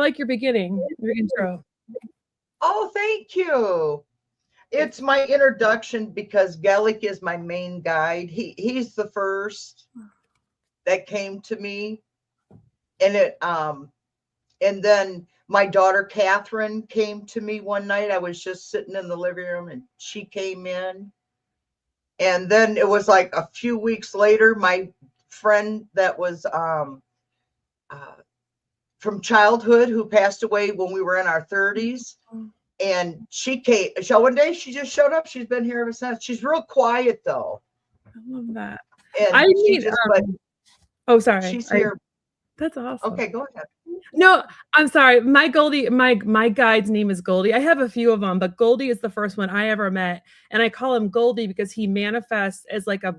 like your beginning, your intro. Oh, thank you. It's my introduction because Gallic is my main guide. He's the first that came to me, and then my daughter Catherine came to me one night. I was just sitting in the living room, and she came in, and then it was like a few weeks later, my friend that was uh, from childhood who passed away when we were in our 30s. And she came. So one day she just showed up. She's been here ever since. She's real quiet though. I love that. And I she mean, just, oh, sorry. She's here. That's awesome. Okay, go ahead. No, I'm sorry. My Goldie, my guide's name is Goldie. I have a few of them, but Goldie is the first one I ever met, and I call him Goldie because he manifests as like a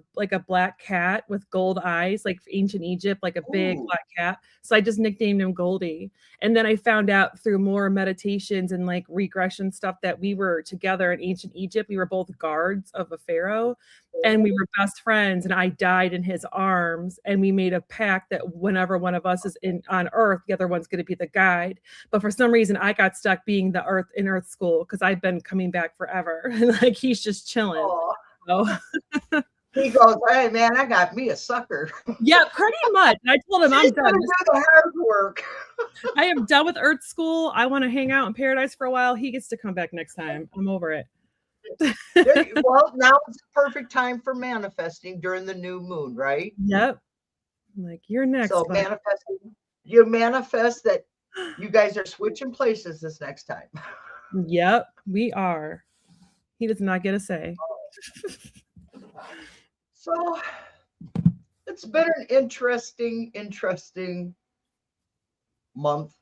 black cat with gold eyes, like ancient Egypt, like a big black cat. So I just nicknamed him Goldie. And then I found out through more meditations and like regression stuff that we were together in ancient Egypt. We were both guards of a pharaoh, and we were best friends. And I died in his arms, and we made a pact that whenever one of us is on Earth, the other one's going to be the guide. But for some reason, I got stuck being the Earth school because I've been coming back forever. And like he's just chilling. So. He goes, "Hey man, I got me a sucker." Yeah, pretty much. And I told him I'm done. Do the hard work. I am done with Earth school. I want to hang out in paradise for a while. He gets to come back next time. I'm over it. Well, now it's the perfect time for manifesting during the new moon, right? Yep. I'm like, you're next. So manifesting, you manifest that you guys are switching places this next time. Yep, we are. He does not get a say. So it's been an interesting month,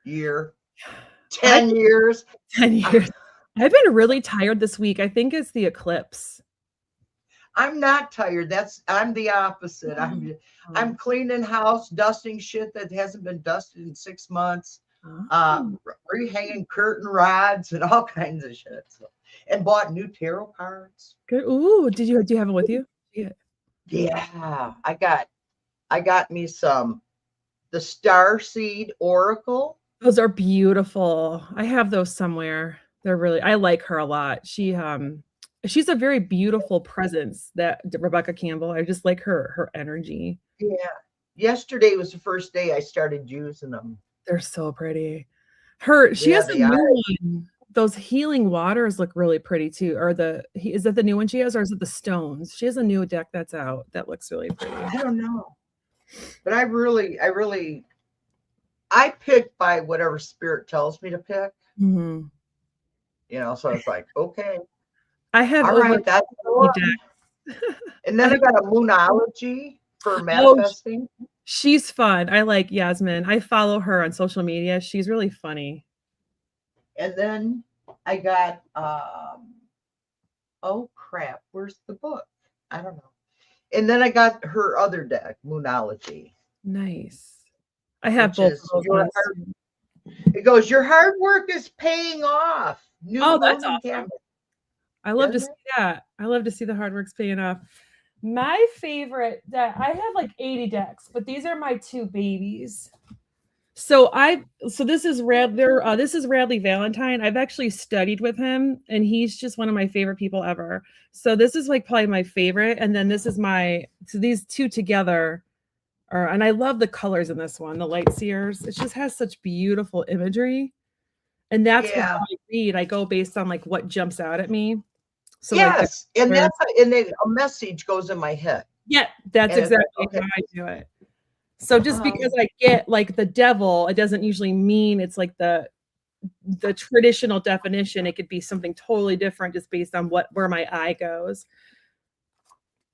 year, 10 years. 10 years. I've been really tired this week. I think it's the eclipse. I'm not tired. I'm the opposite. I'm cleaning house, dusting shit that hasn't been dusted in 6 months, rehanging curtain rods and all kinds of shit. So, and bought new tarot cards. Good. Ooh, do you have them with you? Yeah. I got me some the Starseed Oracle. Those are beautiful. I have those somewhere. They're really, I like her a lot. She's a very beautiful presence, that Rebecca Campbell. I just like her energy. Yeah. Yesterday was the first day I started using them. They're so pretty. She has a new one. Those healing waters look really pretty too. Or is that the new one she has, or is it the stones? She has a new deck that's out that looks really pretty. I don't know. But I pick by whatever spirit tells me to pick. Mm-hmm. So it's like, okay. I have all right, that's decks. And then I got a Moonology for manifesting. She's fun. I like Yasmin. I follow her on social media. She's really funny. And then I got oh crap, where's the book? I don't know. And then I got her other deck, Moonology. Nice. I have both of those ones. It goes, your hard work is paying off. That's awesome. I love to see that. I love to see the hard work's paying off. My favorite deck, I have like 80 decks, but these are my two babies. So this is Radley Valentine. I've actually studied with him, and he's just one of my favorite people ever. So this is like probably my favorite. And then this is so these two together and I love the colors in this one, the Light Seers. It just has such beautiful imagery. And that's what I read. I go based on like what jumps out at me. So yes, and then a message goes in my head. Yeah, that's exactly how I do it. So just because I get like the devil, it doesn't usually mean it's like the traditional definition. It could be something totally different just based on where my eye goes.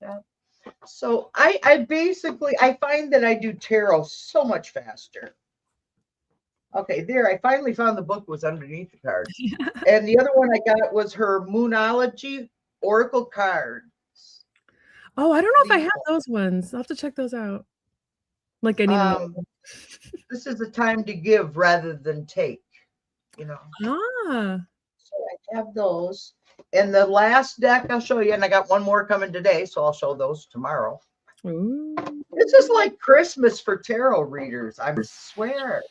Yeah. So I basically find that I do tarot so much faster. Okay, there. I finally found the book was underneath the cards. And the other one I got was her Moonology Oracle cards. Oh, I don't know if I have those ones. I'll have to check those out. Like I need this is a time to give rather than take, So I have those. And the last deck I'll show you, and I got one more coming today, so I'll show those tomorrow. Ooh. This is like Christmas for tarot readers, I swear.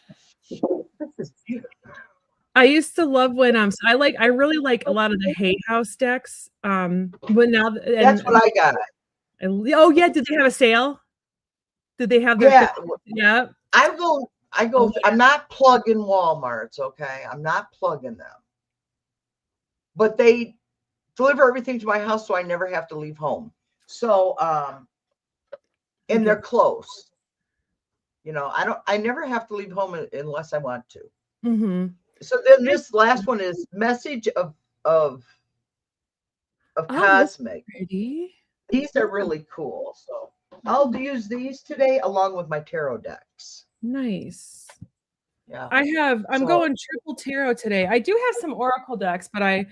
I used to love when, so I really like a lot of the Hay House decks, but now That's what I got. oh, yeah, did they have a sale? Did they have their Yeah, 50? Yeah. I go, Oh, I'm not plugging Walmarts, okay? I'm not plugging them. But they deliver everything to my house so I never have to leave home. So, you and get they're close. I never have to leave home unless I want to. mhm. So then this last one is message of Oh, those cosmic. are pretty. These are really cool. So I'll use these today along with my tarot decks. Nice. Yeah. I'm So going triple tarot today. I do have some oracle decks, but I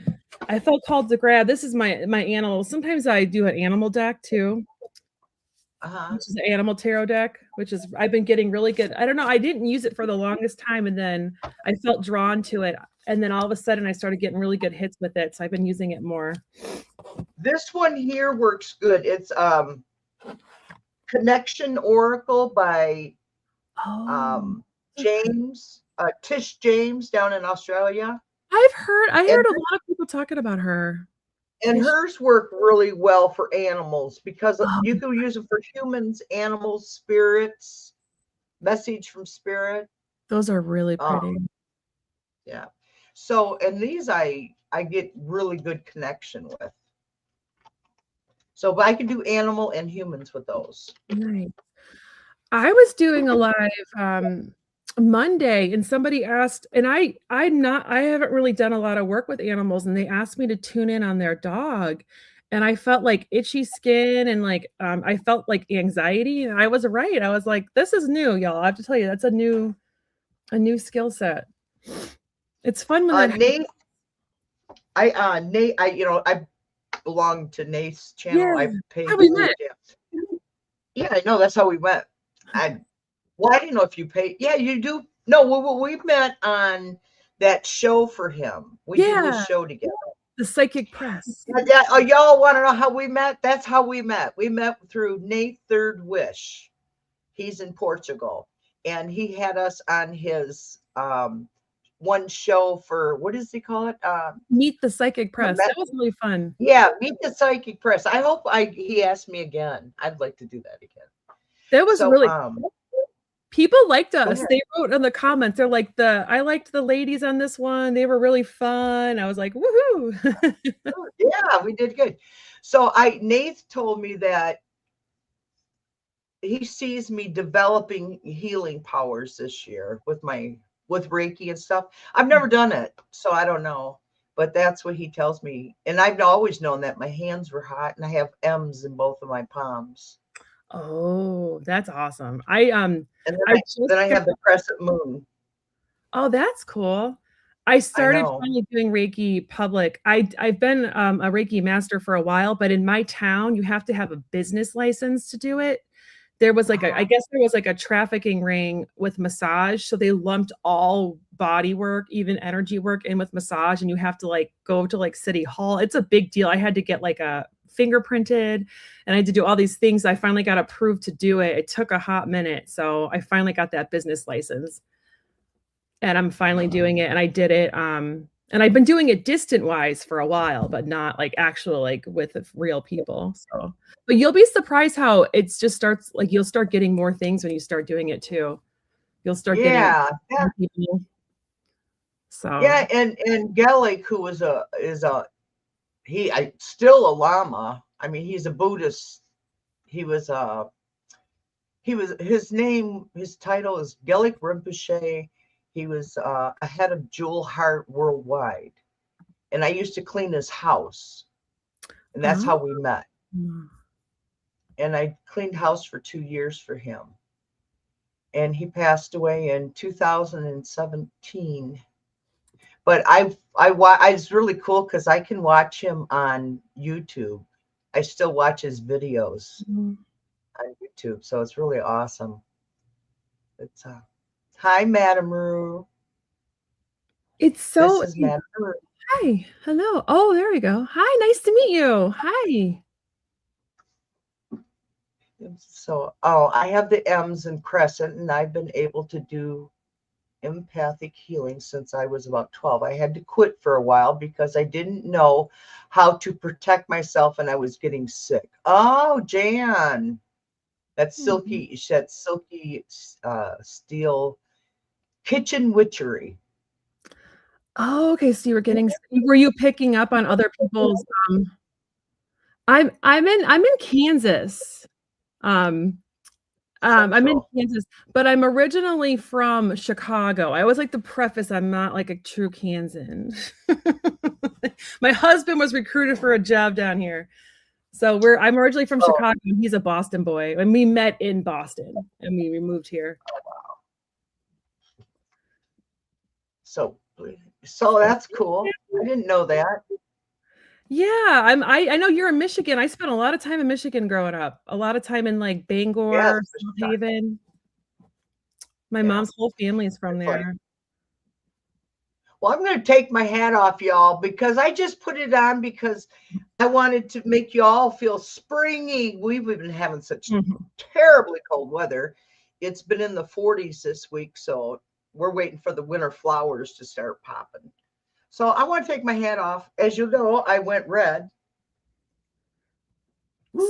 felt called to grab. This is my animal. Sometimes I do an animal deck too, uh-huh. which is an animal tarot deck, which is I've been getting really good. I don't know, I didn't use it for the longest time, and then I felt drawn to it, and then all of a sudden I started getting really good hits with it, so I've been using it more. This one here works good. It's Connection Oracle by Oh, James, Tish James down in Australia. I And heard a lot of people talking about her. and Tish. hers work really well for animals because you Oh, can use them for humans, animals, spirits, message from spirit. those are really Um, pretty. yeah. So and these I get really good connection with. So but I can do animal and humans with those. Nice. I was doing a live Monday and somebody asked, and I haven't really done a lot of work with animals, and they asked me to tune in on their dog. And I felt like itchy skin and like I felt like anxiety. And I was right. I was like, this is new, y'all. I have to tell you, that's a new skill set. It's fun when that happens. Nate, Nate, I belong to Nate's channel. Yeah. I pay How we for met. it. Yeah. Yeah, I know. That's how we met. I Well, I didn't know if you pay. Yeah, you do. No, we met on that show for him. We did this Yeah, show together. the psychic press. Oh, y'all want to know how we met? That's how we met. We met through Nate Third Wish. He's in Portugal, and he had us on his one show for what does he call it? Meet the psychic press. That was really fun. Yeah, Meet the Psychic Press. I hope he asked me again. I'd like to do that again. That was So, really people liked go us. ahead. They wrote in the comments, they're like, I liked the ladies on this one. They were really fun. I was like, woohoo. Yeah, we did good. So Nate told me that he sees me developing healing powers this year with Reiki and stuff. I've never done it, so I don't know. But that's what he tells me. And I've always known that my hands were hot and I have M's in both of my palms. Oh, that's awesome. And I just then I got have the crescent moon. oh, that's cool. I I started know. finally doing Reiki public. I've been a Reiki master for a while, but in my town, you have to have a business license to do it. There was like I Uh-huh. guess there was like a trafficking ring with massage, so they lumped all body work, even energy work in with massage, and you have to like go to like city hall. It's a big deal. I had to get like a fingerprinted and I had to do all these things. I finally got approved to do it. It took a hot minute, so I finally got that business license. And I'm finally doing it and I did it and I've been doing it distant wise for a while, but not like actual like with real people. So, but you'll be surprised how it's just starts like you'll start getting more things when you start doing it too. You'll start getting Yeah. Yeah. people. So, Yeah. And Gelik, who is a I still a Lama. I mean, he's a Buddhist. He was his title is Gelik Rinpoche. He was a head of Jewel Heart Worldwide. And I used to clean his house. And that's oh, how we met. And I cleaned house for 2 years for him. And he passed away in 2017. But it's really cool because I can watch him on YouTube. I still watch his videos mhm. on YouTube, so it's really awesome. It's Hi, Madam Rue. It's This so is Madam Rue. hi, hello. Oh, there we go. Hi, nice to meet you. Hi. So, I have the M's and crescent, and I've been able to do empathic healing since I was about 12. I had to quit for a while because I didn't know how to protect myself and I was getting sick. Oh, Jan. That's Mhm. silky. That's silky steel kitchen witchery. Oh, okay, so you were getting were you picking up on other people's, I'm in Kansas. Um, I'm in Central. Kansas, but I'm originally from Chicago. I always like to preface I'm not like a true Kansan. My husband was recruited for a job down here. So I'm originally from Oh, Chicago and he's a Boston boy. And we met in Boston and we moved here. so so that's cool. I didn't know that. Yeah, I know you're in Michigan. I spent a lot of time in Michigan growing up. A lot of time in like Yes, Bangor, South Haven. My yeah. mom's whole family is from It's like, there. well, I'm going to take my hat off, y'all, because I just put it on because I wanted to make you all feel springy. We've been having such Mhm. terribly cold weather. It's been in the 40s this week, so we're waiting for the winter flowers to start popping. So I want to take my hat off. As you know, I went red.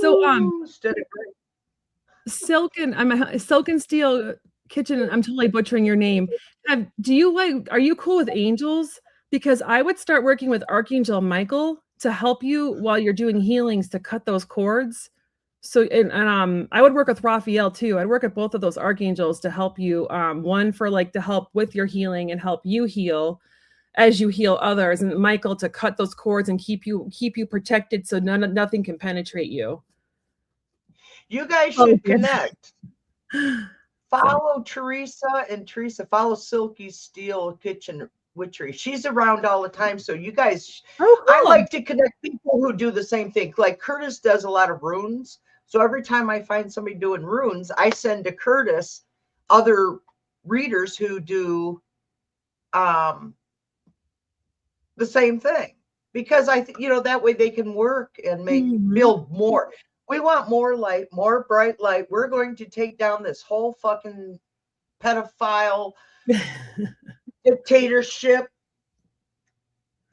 So Woo, instead of gray. I'm a Silk and Steel Kitchen. I'm totally butchering your name. Are you cool with angels? Because I would start working with Archangel Michael to help you while you're doing healings to cut those cords. So I would work with Raphael too. I'd work with both of those archangels to help you. One for like to help with your healing and help you heal as you heal others, and Michael to cut those cords and keep you protected so nothing can penetrate you. You guys Oh, should yeah. connect. So Follow Teresa and Teresa. Follow Silky Steel Kitchen Witchery. She's around all the time. So you guys, I oh, cool. like to connect people who do the same thing. Like Curtis does a lot of runes. So every time I find somebody doing runes, I send to Curtis other readers who do um, the same thing because that way they can work and Mhm. build more. We want more light, more bright light. We're going to take down this whole fucking pedophile dictatorship.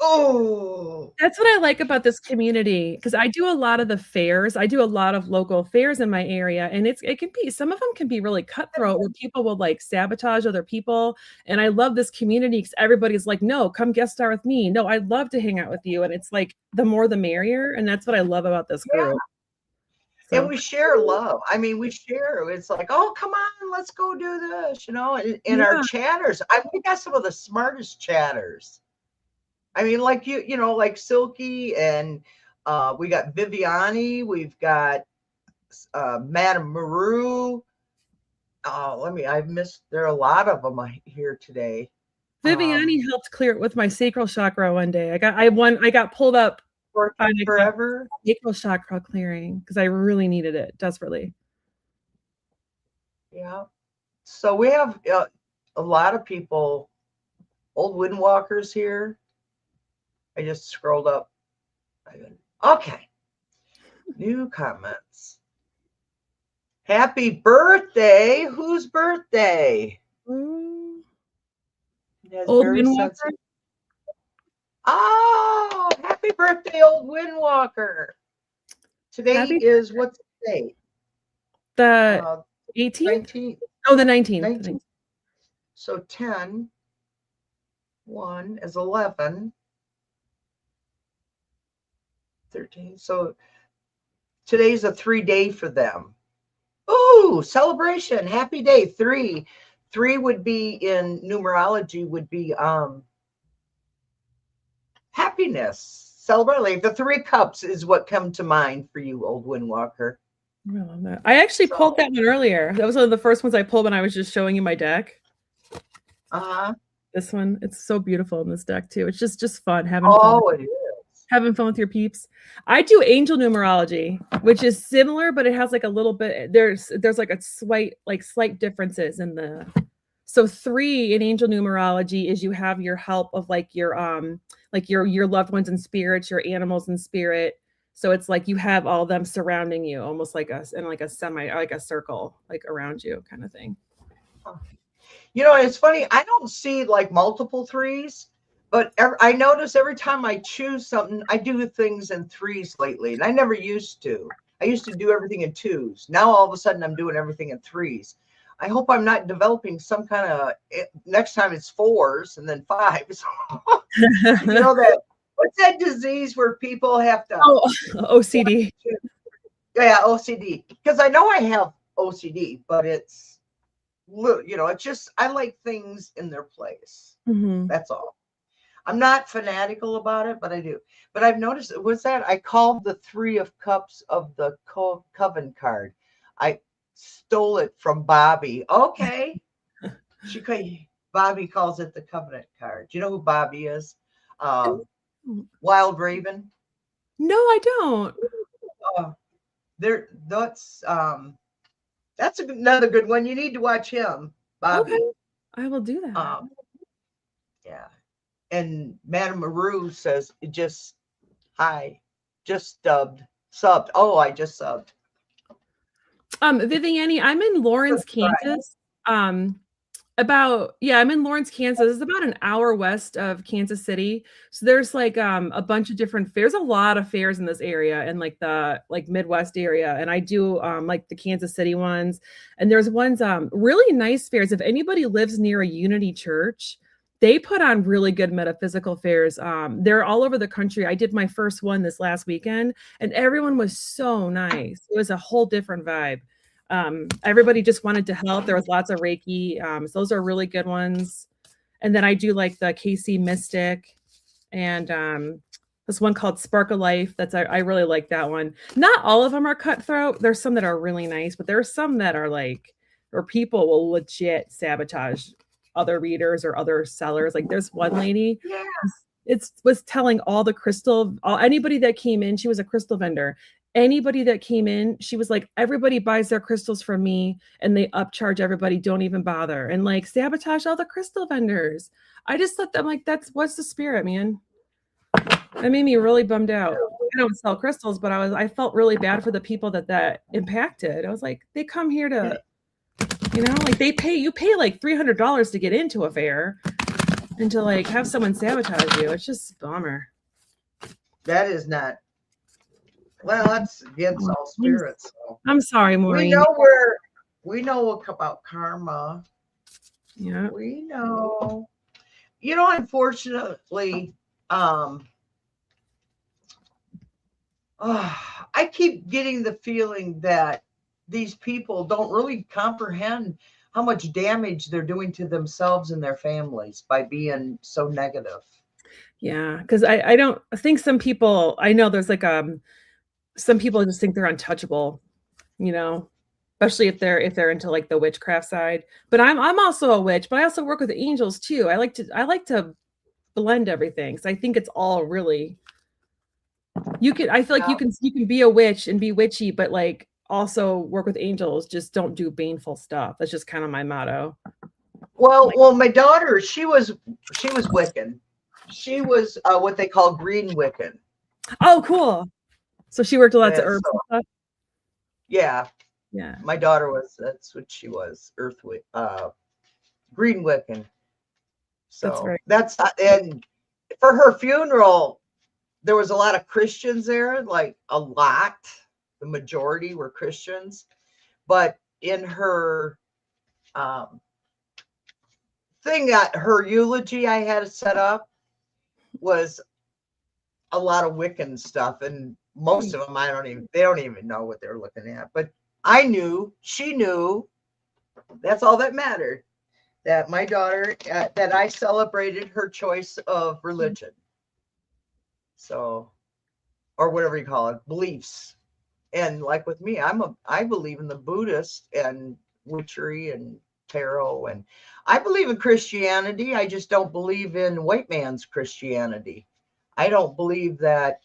Oh, That's what I like about this community because I do a lot of the fairs. I do a lot of local fairs in my area, and it can be some of them can be really cutthroat where people will like sabotage other people. And I love this community because everybody's like, "No, come guest star with me. No, I'd love to hang out with you." And it's like the more the merrier, and that's what I love about this yeah. group. And So we share love. I mean, we share. It's like, oh, come on, let's go do this, and our yeah, chatters. We got some of the smartest chatters. I mean, like like Silky and we got Viviani, we've got Madame Maru. Oh, I've missed, there are a lot of them here today. Viviani helped clear it with my sacral chakra one day. I got pulled up on a Forever. sacral chakra clearing because I really needed it desperately. Yeah. So we have a lot of people, old windwalkers here. I just scrolled up. Okay. New comments. Happy birthday. Whose birthday? Mm. It has Old very Windwalker? sensitive. Oh, happy birthday, old windwalker. Today Happy is what's the date? the Uh, 18th? 19th. Oh, the 19th. 19th. So 10, 1 is 11, 13. So today's a 3-day for them. Ooh, celebration. Happy day. 3. 3 would be in numerology would be happiness. Celebrate. Like the 3 cups is what come to mind for you, old windwalker. I actually pulled So that one earlier. That was one of the first ones I pulled when I was just showing you my deck. uh-huh. This one, it's so beautiful in this deck too. It's just fun Oh, it is. having fun with your peeps. I do angel numerology, which is similar, but it has like a little bit there's like a slight differences in the so 3 in angel numerology is you have your help of like your loved ones in spirits, your animals in spirit. So it's like you have all them surrounding you, almost like us in like a circle, like around you kind of thing. You know, it's funny. I don't see like multiple threes, but I notice every time I choose something, I do things in threes lately, and I never used to. I used to do everything in twos. Now all of a sudden, I'm doing everything in threes. I hope I'm not developing some kind of next time it's fours and then fives. You know that what's that disease where people have to Oh, OCD. yeah, OCD. Because I know I have OCD, but it's it's just I like things in their place. Mhm. That's all. I'm not fanatical about it, but I do. But I've noticed was that I called the Three of Cups of the Coven card. I stole it from Bobby. Okay, Bobby calls it the Covenant card. Do you know who Bobby is? Um, Wild Raven. No, I don't. Uh, there, that's another good one. You need to watch him, Okay, Bobby. I will do that. Um, yeah. And Madame Maru says, just hi, just subbed. Oh, I just subbed. Viviani, I'm in Lawrence, Kansas. Um, I'm in Lawrence, Kansas. It's about an hour west of Kansas City. So there's like a bunch of different fairs. A lot of fairs in this area and like the like Midwest area. And I do like the Kansas City ones. And there's ones really nice fairs. If anybody lives near a Unity church, they put on really good metaphysical fairs. They're all over the country. I did my first one this last weekend, and everyone was so nice. It was a whole different vibe. Everybody just wanted to help. There was lots of Reiki. So those are really good ones. And then I do like the KC Mystic and this one called Spark of Life. I really like that one. Not all of them are cutthroat. There's some that are really nice, but there's some that are like, or people will legit sabotage other readers or other sellers. Like there's one lady, Yeah. it was telling all the anybody that came in, she was a crystal vendor. Anybody that came in, she was like, everybody buys their crystals from me and they upcharge everybody, don't even bother, and like sabotage all the crystal vendors. I just thought that like what's the spirit, man. That made me really bummed out. I don't sell crystals, but I felt really bad for the people that impacted. I was like, they come here to, like you pay like $300 to get into a fair, and to like have someone sabotage you, it's just a bummer. That is not. Well, that's against all spirits. So. I'm sorry, Maureen. We know about karma. Yeah. We know. Unfortunately, I keep getting the feeling that these people don't really comprehend how much damage they're doing to themselves and their families by being so negative. Yeah, because I don't I think some people, I know there's like some people just think they're untouchable, especially if they're into like the witchcraft side. But I'm also a witch, but I also work with angels too. I like to blend everything. So I think it's all really, I feel like you can be a witch and be witchy, but like also work with angels. Just don't do baneful stuff. That's just kind of my motto. Well, my daughter, she was Wiccan. She was what they call green Wiccan. Oh, cool. So she worked with lots of herbs and stuff. Yeah. Yeah. My daughter that's what she was, green Wiccan. So that's and for her funeral, there was a lot of Christians there, like a lot. The majority were Christians, but in her thing, her eulogy I had set up was a lot of Wiccan stuff, and most of them they don't even know what they're looking at. But I knew, she knew. That's all that mattered. That my daughter, that I celebrated her choice of religion. So, or whatever you call it, beliefs. And like with me, I believe in the Buddhist and witchery and tarot, and I believe in Christianity. I just don't believe in white man's Christianity. I don't believe God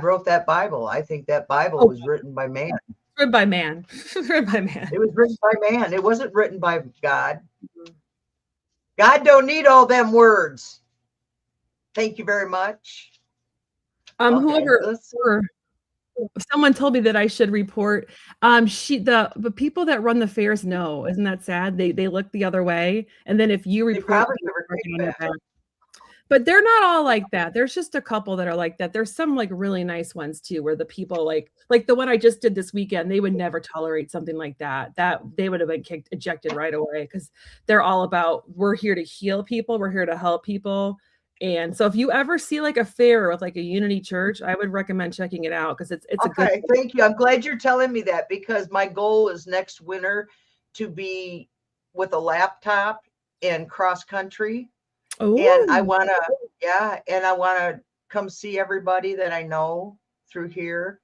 wrote that Bible. I think that Bible was written by man. Written by man. Written by man. It was written by man. It wasn't written by God. God don't need all them words. Thank you very much. Whoever Someone told me that I should report. She the people that run the fairs know. Isn't that sad? They look the other way, and then if you They report, probably them, give her they're working on your kickback. back. But they're not all like that. There's just a couple that are like that. There's some like really nice ones too, where the people like the one I just did this weekend, they would never tolerate something like that. That they would have been kicked, ejected right away because they're all about we're here to heal people, we're here to help people. And so if you ever see like a fair with like a Unity Church, I would recommend checking it out because it's a good Okay, thank you. I'm glad you're telling me that because my goal is next winter to be with a laptop in cross country. And I oh want to, yeah, and I want to come see everybody that I know through here.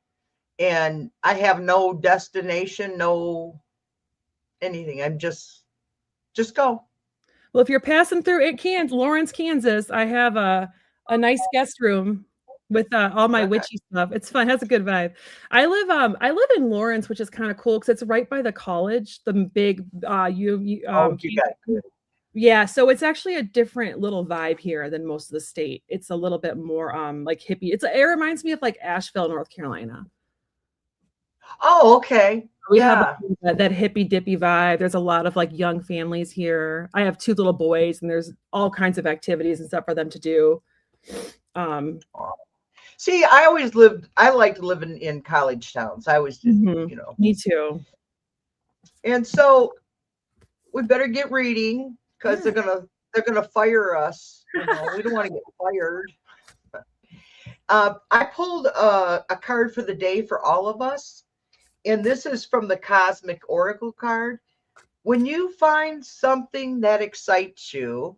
And I have no destination, no anything. I'm just go. well, if you're passing through it, Lawrence, Kansas, I have a nice guest room with all my Okay. witchy stuff. It's fun, it has a good vibe. I live in Lawrence, which is kind of cool because it's right by the college, the big Oh, you got campus. Yeah, so it's actually a different little vibe here than most of the state. It's a little bit more like hippie. It reminds me of like Asheville, North Carolina. Oh, okay. We have Yeah. that hippy dippy vibe. There's a lot of like young families here. I have two little boys, and there's all kinds of activities and stuff for them to do. Um, See, I liked living in college towns. I always did, mhm, you know. me too. And so we better get reading because Yeah. they're gonna fire us. You know, we don't want to get fired. I pulled a card for the day for all of us, and this is from the Cosmic Oracle card. When you find something that excites you,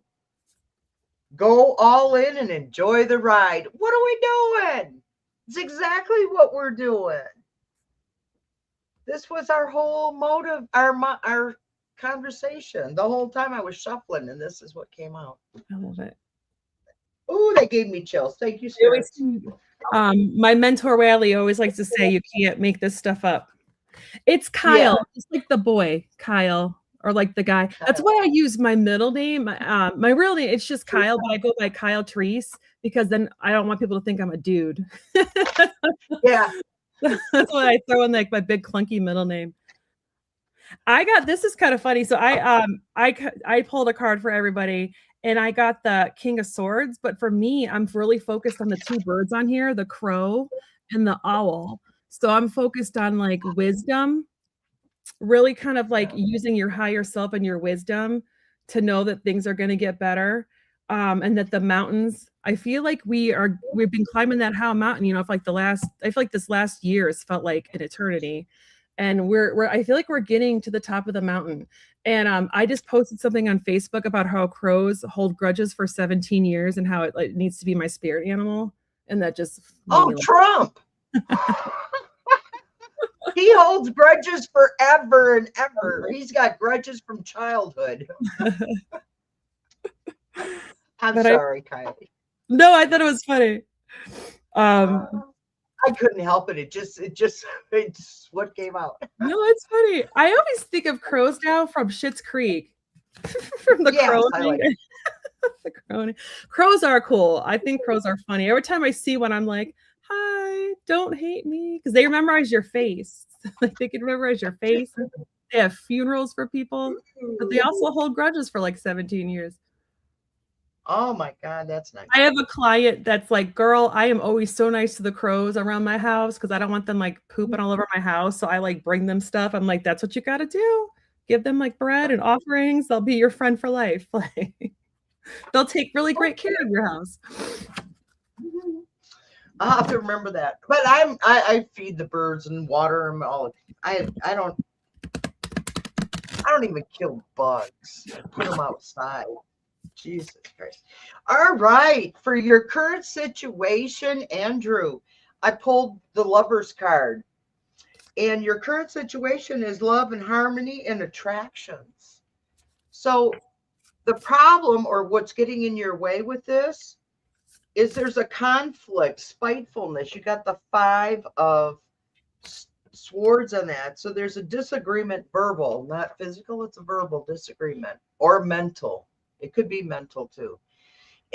go all in and enjoy the ride. What are we doing? It's exactly what we're doing. This was our whole motive, our conversation. The whole time I was shuffling, and this is what came out. I love it. Oh, that gave me chills. Thank you, I always, spirits. my mentor Wally always likes to say, "You can't make this stuff up." It's Yeah. Kyle, just like the boy, Kyle, or like the guy. That's why I use my middle name. My real name, it's just Kyle, but I go by Kyle Terese because then I don't want people to think I'm a dude. Yeah. That's why I throw in like my big clunky middle name. This is kind of funny. So I pulled a card for everybody and I got the King of Swords, but for me, I'm really focused on the two birds on here, the crow and the owl. So I'm focused on like wisdom, really kind of like using your higher self and your wisdom to know that things are going to get better. And that the mountains, I feel like we've been climbing that How mountain, for like I feel like this last year has felt like an eternity. And I feel like we're getting to the top of the mountain. And I just posted something on Facebook about how crows hold grudges for 17 years and how it like needs to be my spirit animal. And that just made Oh, me Trump. He holds grudges forever and ever. He's got grudges from childhood. I'm but sorry, Kylie. no, I thought it was funny. Um, I couldn't help it. It's what came out. no, it's funny. I always think of crows now from Schitt's Creek, from the Yes, crow I thing. like it. The crow. Crows are cool. I think crows are funny. Every time I see one, I'm like, "Hi, don't hate me," because they memorize your face. Like they can memorize your face. They have funerals for people, but they also hold grudges for like 17 years. Oh my God, that's nice. I have a client that's like, "Girl, I am always so nice to the crows around my house because I don't want them like pooping all over my house. So I like bring them stuff." I'm like, "That's what you got to do. Give them like bread and offerings. They'll be your friend for life." Like they'll take really great care of your house. I'll have to remember that. But I feed the birds and water them all. I don't even kill bugs. Put them outside. Jesus Christ. All right. For your current situation, Andrew, I pulled the Lover's card. And your current situation is love and harmony and attractions. So the problem or what's getting in your way with this is there's a conflict, spitefulness. You got the 5 of swords on that. So there's a disagreement, verbal, not physical. It's a verbal disagreement or mental. It could be mental too.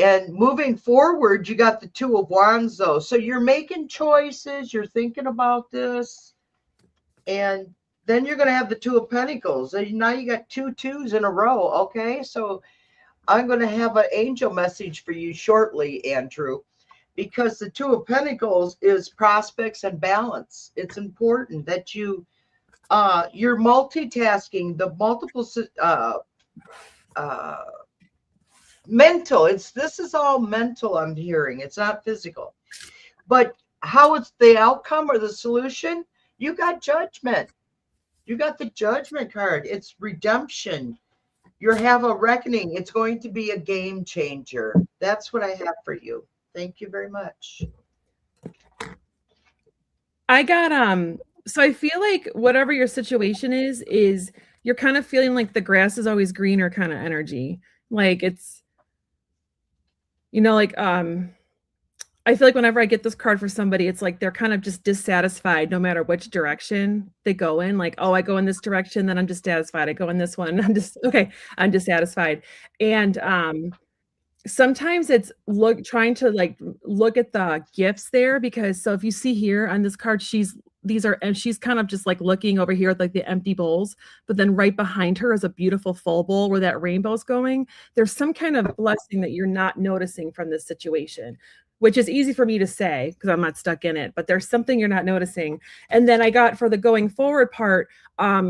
And moving forward, you got the Two of Wands, though. So you're making choices, you're thinking about this, and then you're going to have the Two of Pentacles. And now you got two twos in a row. Okay, so I'm going to have an angel message for you shortly, Andrew, because the Two of Pentacles is prospects and balance. It's important that you're multitasking, the multiple mental. This is all mental, I'm hearing. It's not physical. But how it's the outcome or the solution, you got Judgment. You got the Judgment card. It's redemption. You have a reckoning. It's going to be a game changer. That's what I have for you. Thank you very much. I got so I feel like whatever your situation is you're kind of feeling like the grass is always greener kind of energy. Like it's, like I feel like whenever I get this card for somebody, it's like they're kind of just dissatisfied no matter which direction they go in. Like, oh, I go in this direction, then I'm dissatisfied. I go in this one, I'm dissatisfied. And sometimes it's trying to like look at the gifts there, because so if you see here on this card, she's kind of just like looking over here at like the empty bowls, but then right behind her is a beautiful full bowl where that rainbow's going. There's some kind of blessing that you're not noticing from this situation, which is easy for me to say because I'm not stuck in it, but there's something you're not noticing. And then I got for the going forward part,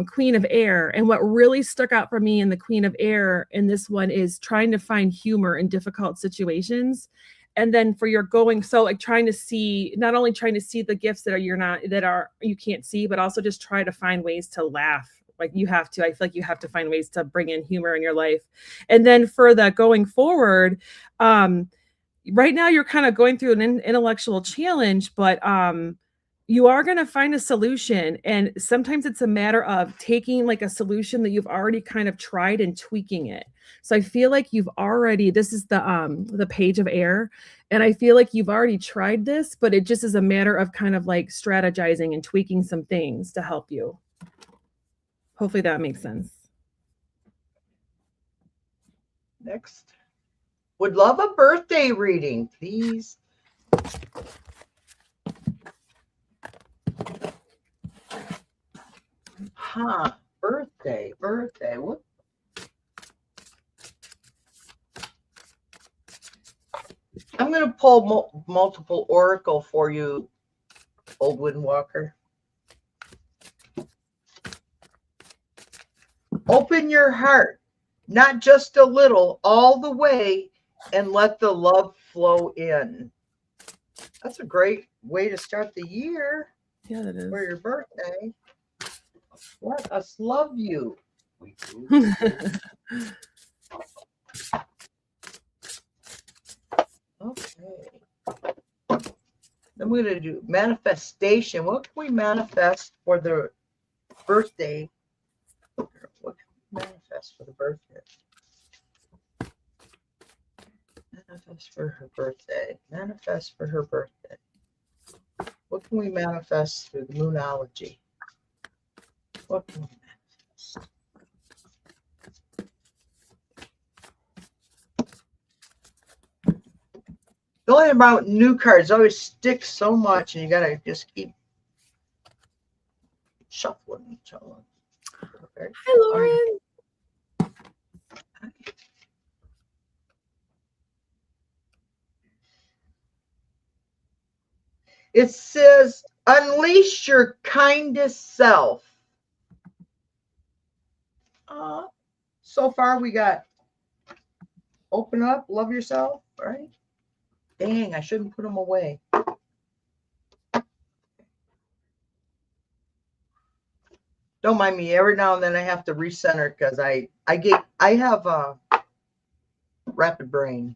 Queen of Air. And what really stuck out for me in the Queen of Air in this one is trying to find humor in difficult situations. And then for your going, so like not only trying to see the gifts that you can't see, but also just try to find ways to laugh. Like I feel like you have to find ways to bring in humor in your life. And then for the going forward, right now you're kind of going through an intellectual challenge, but you are going to find a solution. And sometimes it's a matter of taking like a solution that you've already kind of tried and tweaking it. So I feel like this is the Page of Air. And I feel like you've already tried this, but it just is a matter of kind of like strategizing and tweaking some things to help you. Hopefully that makes sense. Next. Would love a birthday reading, please. Birthday. What? I'm going to pull multiple oracle for you, Old Windwalker. Open your heart, not just a little, all the way, and let the love flow in. That's a great way to start the year. Yeah, that is. For your birthday. Let us love you. Okay. Then we're going to do manifestation. What can we manifest for the birthday? What can we manifest for the birthday? Manifest for her birthday. Manifest for her birthday. What can we manifest through the Moonology? What can we manifest? The only about new cards always stick so much, and you gotta just keep shuffling each other. Okay. Hi, Lauren. It says, unleash your kindest self. So far we got open up, love yourself, right? Dang, I shouldn't put them away. Don't mind me. Every now and then I have to recenter because I have a rapid brain.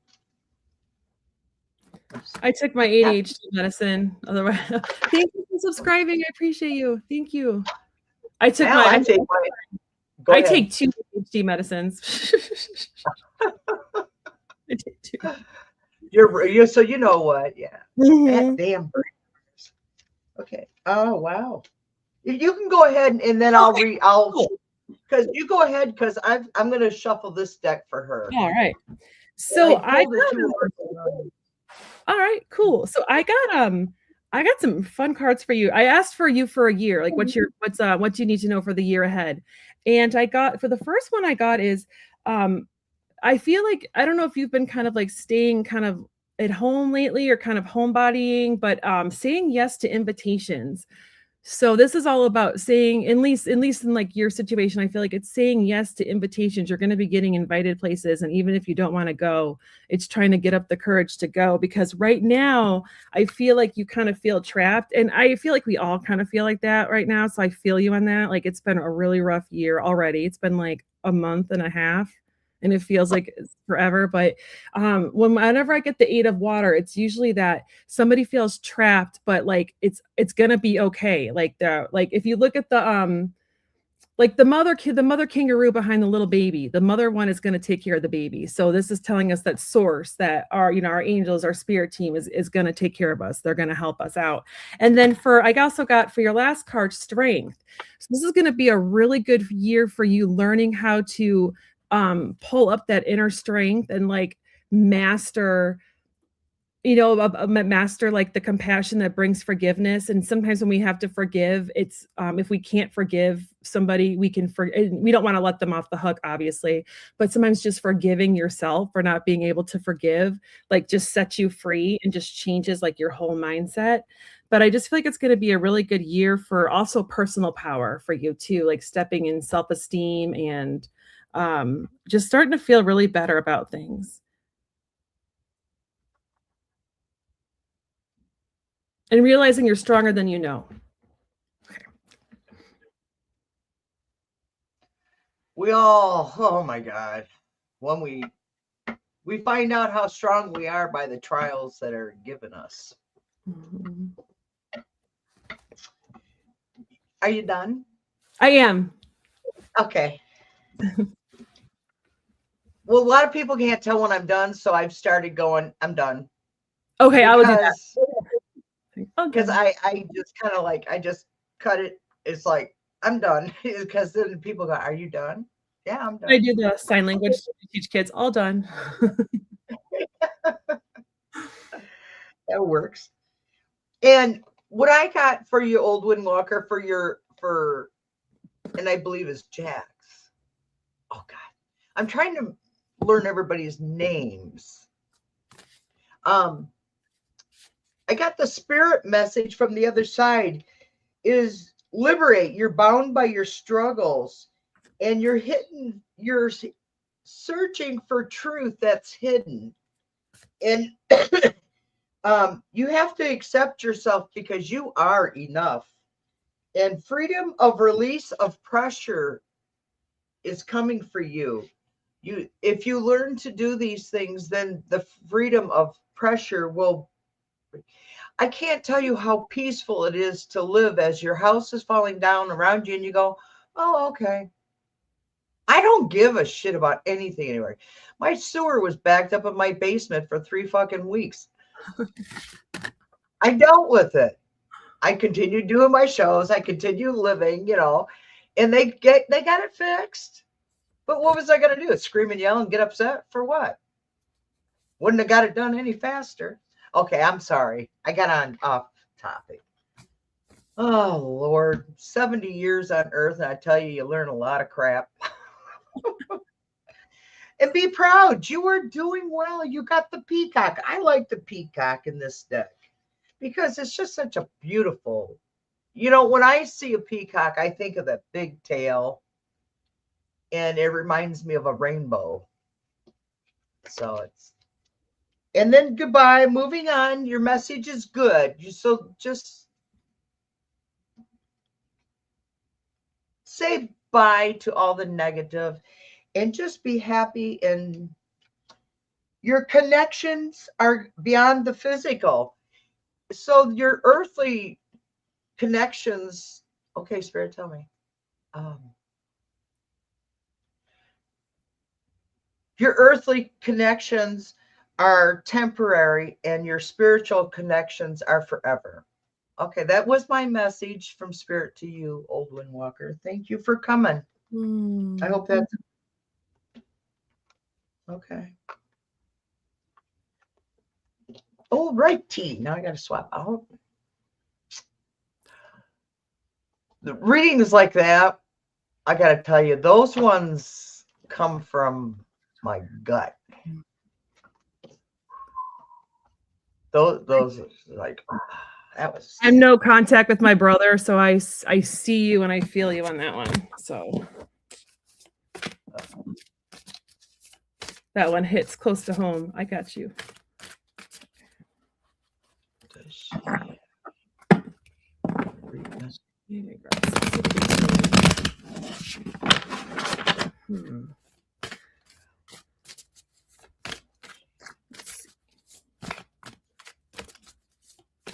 I took my ADHD medicine. Otherwise, thank you for subscribing. I appreciate you. Thank you. I take two ADHD medicines. I take two. You're so you know what? Yeah. Mm-hmm. That damn brain. Okay. Oh wow. You can go ahead and then I'll because you go ahead because I'm gonna shuffle this deck for her. All right. And So I I pulled the got two oracle. all right, cool. So I got some fun cards for you. I asked for you for a year. Like what do you need to know for the year ahead? And I got for the first one I got is um I feel like I don't know if you've been kind of like staying kind of at home lately or kind of homebodying, but saying yes to invitations. So this is all about saying, at least in like your situation, I feel like it's saying yes to invitations. You're going to be getting invited places, and even if you don't want to go, it's trying to get up the courage to go. Because right now, I feel like you kind of feel trapped, and I feel like we all kind of feel like that right now. So I feel you on that. Like it's been a really rough year already. It's been like a month and a half, and it feels like it's forever. But whenever I get the eight of water, it's usually that somebody feels trapped, but like it's gonna be okay. Like if you look at the like the mother kangaroo behind the little baby, the mother one is going to take care of the baby. So this is telling us that source, that our, our angels, our spirit team is going to take care of us. They're going to help us out. And then I also got for your last card, strength. So this is going to be a really good year for you learning how to pull up that inner strength and like master master like the compassion that brings forgiveness. And sometimes when we have to forgive, it's if we can't forgive somebody, we don't want to let them off the hook, obviously, but sometimes just forgiving yourself for not being able to forgive like just sets you free and just changes like your whole mindset. But I just feel like it's going to be a really good year for also personal power for you too, like stepping in self-esteem and just starting to feel really better about things and realizing you're stronger than you know. We all, oh my God, when we find out how strong we are by the trials that are given us. Mhm. Are you done? I am. Okay. Well, a lot of people can't tell when I'm done, so I've started going, I'm done. Okay, I will do Because that. Oh, done. I just kind of like I just cut it. It's like I'm done. Because then people go, "Are you done?" Yeah, I'm I done. do the sign language to teach kids. All done. That works. And what I got for you, old Windwalker, for and I believe is Jax. Oh God, I'm trying to learn everybody's names. Um, I got the spirit message from the other side is liberate. You're bound by your struggles, and you're searching for truth that's hidden, and you have to accept yourself because you are enough, and freedom of release of pressure is coming for you. If you learn to do these things, then the freedom of pressure will. I can't tell you how peaceful it is to live as your house is falling down around you and you go, oh, okay. I don't give a shit about anything anymore. My sewer was backed up in my basement for 3 fucking weeks. I dealt with it. I continued doing my shows. I continued living, and they got it fixed. But what was I gonna do? Scream and yell and get upset for what? Wouldn't have got it done any faster. Okay, I'm sorry. I got on off topic. Oh Lord, 70 years on Earth, and I tell you, you learn a lot of crap. And be proud. You are doing well. You got the peacock. I like the peacock in this deck because it's just such a beautiful. When I see a peacock, I think of that big tail, and it reminds me of a rainbow. So it's. And then goodbye. Moving on. Your message is good. So just say bye to all the negative and just be happy, and your connections are beyond the physical. So your earthly connections, okay, Spirit, tell me. Um, your earthly connections are temporary and your spiritual connections are forever. Okay, that was my message from Spirit to you, Old Windwalker. Thank you for coming. I Hmm. hope that's okay. Oh, right, tea. Now I got to swap out. The readings like that, I got to tell you, those ones come from my gut. Those like that was. I'm no contact with my brother, so I see you and I feel you on that one. So that one hits close to home. I got you. Does she read this? Hmm.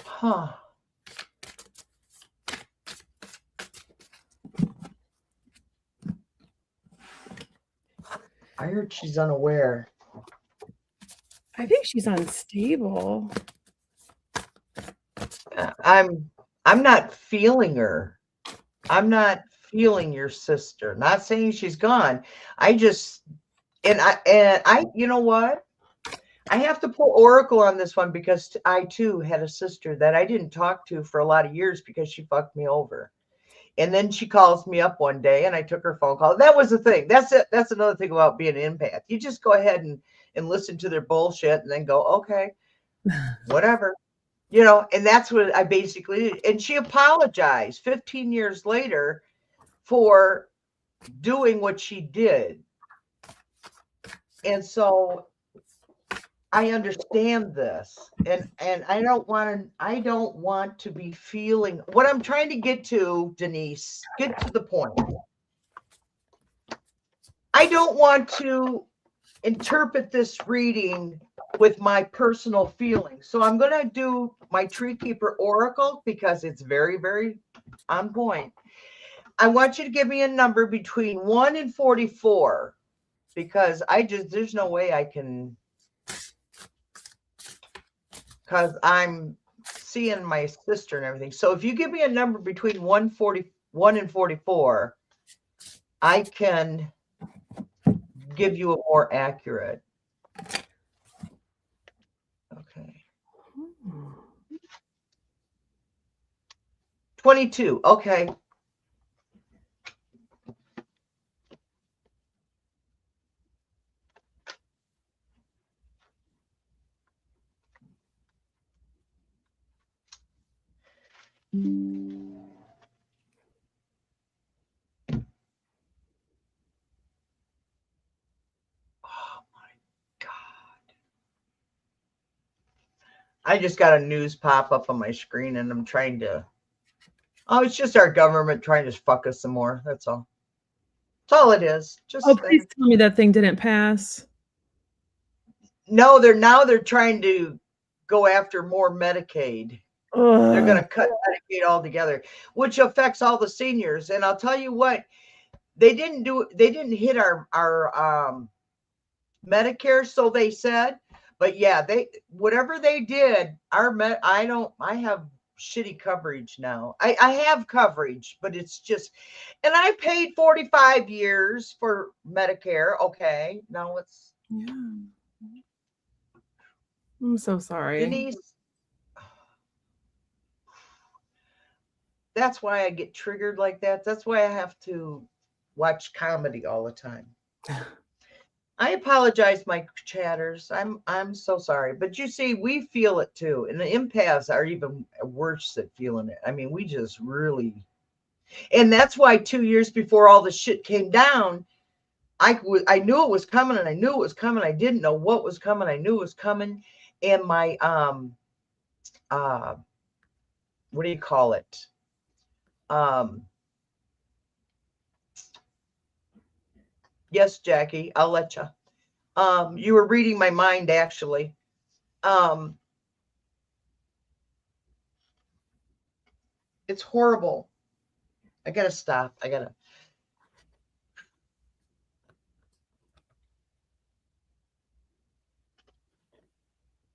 Huh. I heard she's unaware. I think she's unstable. I'm not feeling her. I'm not feeling your sister. Not saying she's gone. I just and I you know what? I have to pull Oracle on this one because I too had a sister that I didn't talk to for a lot of years because she fucked me over. And then she calls me up one day and I took her phone call. That was the thing. That's it. That's another thing about being an empath. You just go ahead and listen to their bullshit and then go, okay, whatever. And that's what I basically did. And she apologized 15 years later for doing what she did. And so I understand this. And I don't want to be feeling what I'm trying to get to, Denise, get to the point. I don't want to interpret this reading with my personal feelings. So I'm going to do my Tree Keeper Oracle because it's very, very on point. I want you to give me a number between 1 and 44 because there's no way I can, because I'm seeing my sister and everything. So if you give me a number between 1 and 44, I can give you a more accurate. Okay. 22. Okay. Oh my God. I just got a news pop up on my screen and I'm trying to. Oh, it's just our government trying to fuck us some more. That's all. That's all it is. Oh, Just please tell me that thing didn't pass. no, they're trying to go after more Medicaid. They're going to cut Medicaid altogether, which affects all the seniors. And I'll tell you what, they didn't hit our Medicare, so they said. But yeah, whatever they did, I have shitty coverage now. I have coverage, but it's just, and I paid 45 years for Medicare. Okay, now it's. Yeah. I'm so sorry. Denise, that's why I get triggered like that. That's why I have to watch comedy all the time. I apologize, my chatters. I'm so sorry. But you see, we feel it too. And the empaths are even worse at feeling it. I mean, we just really, and that's why 2 years before all the shit came down, I knew it was coming and I knew it was coming. I didn't know what was coming. I knew it was coming. And my what do you call it? Yes, Jackie, I'll let you. You were reading my mind actually. It's horrible. I gotta stop.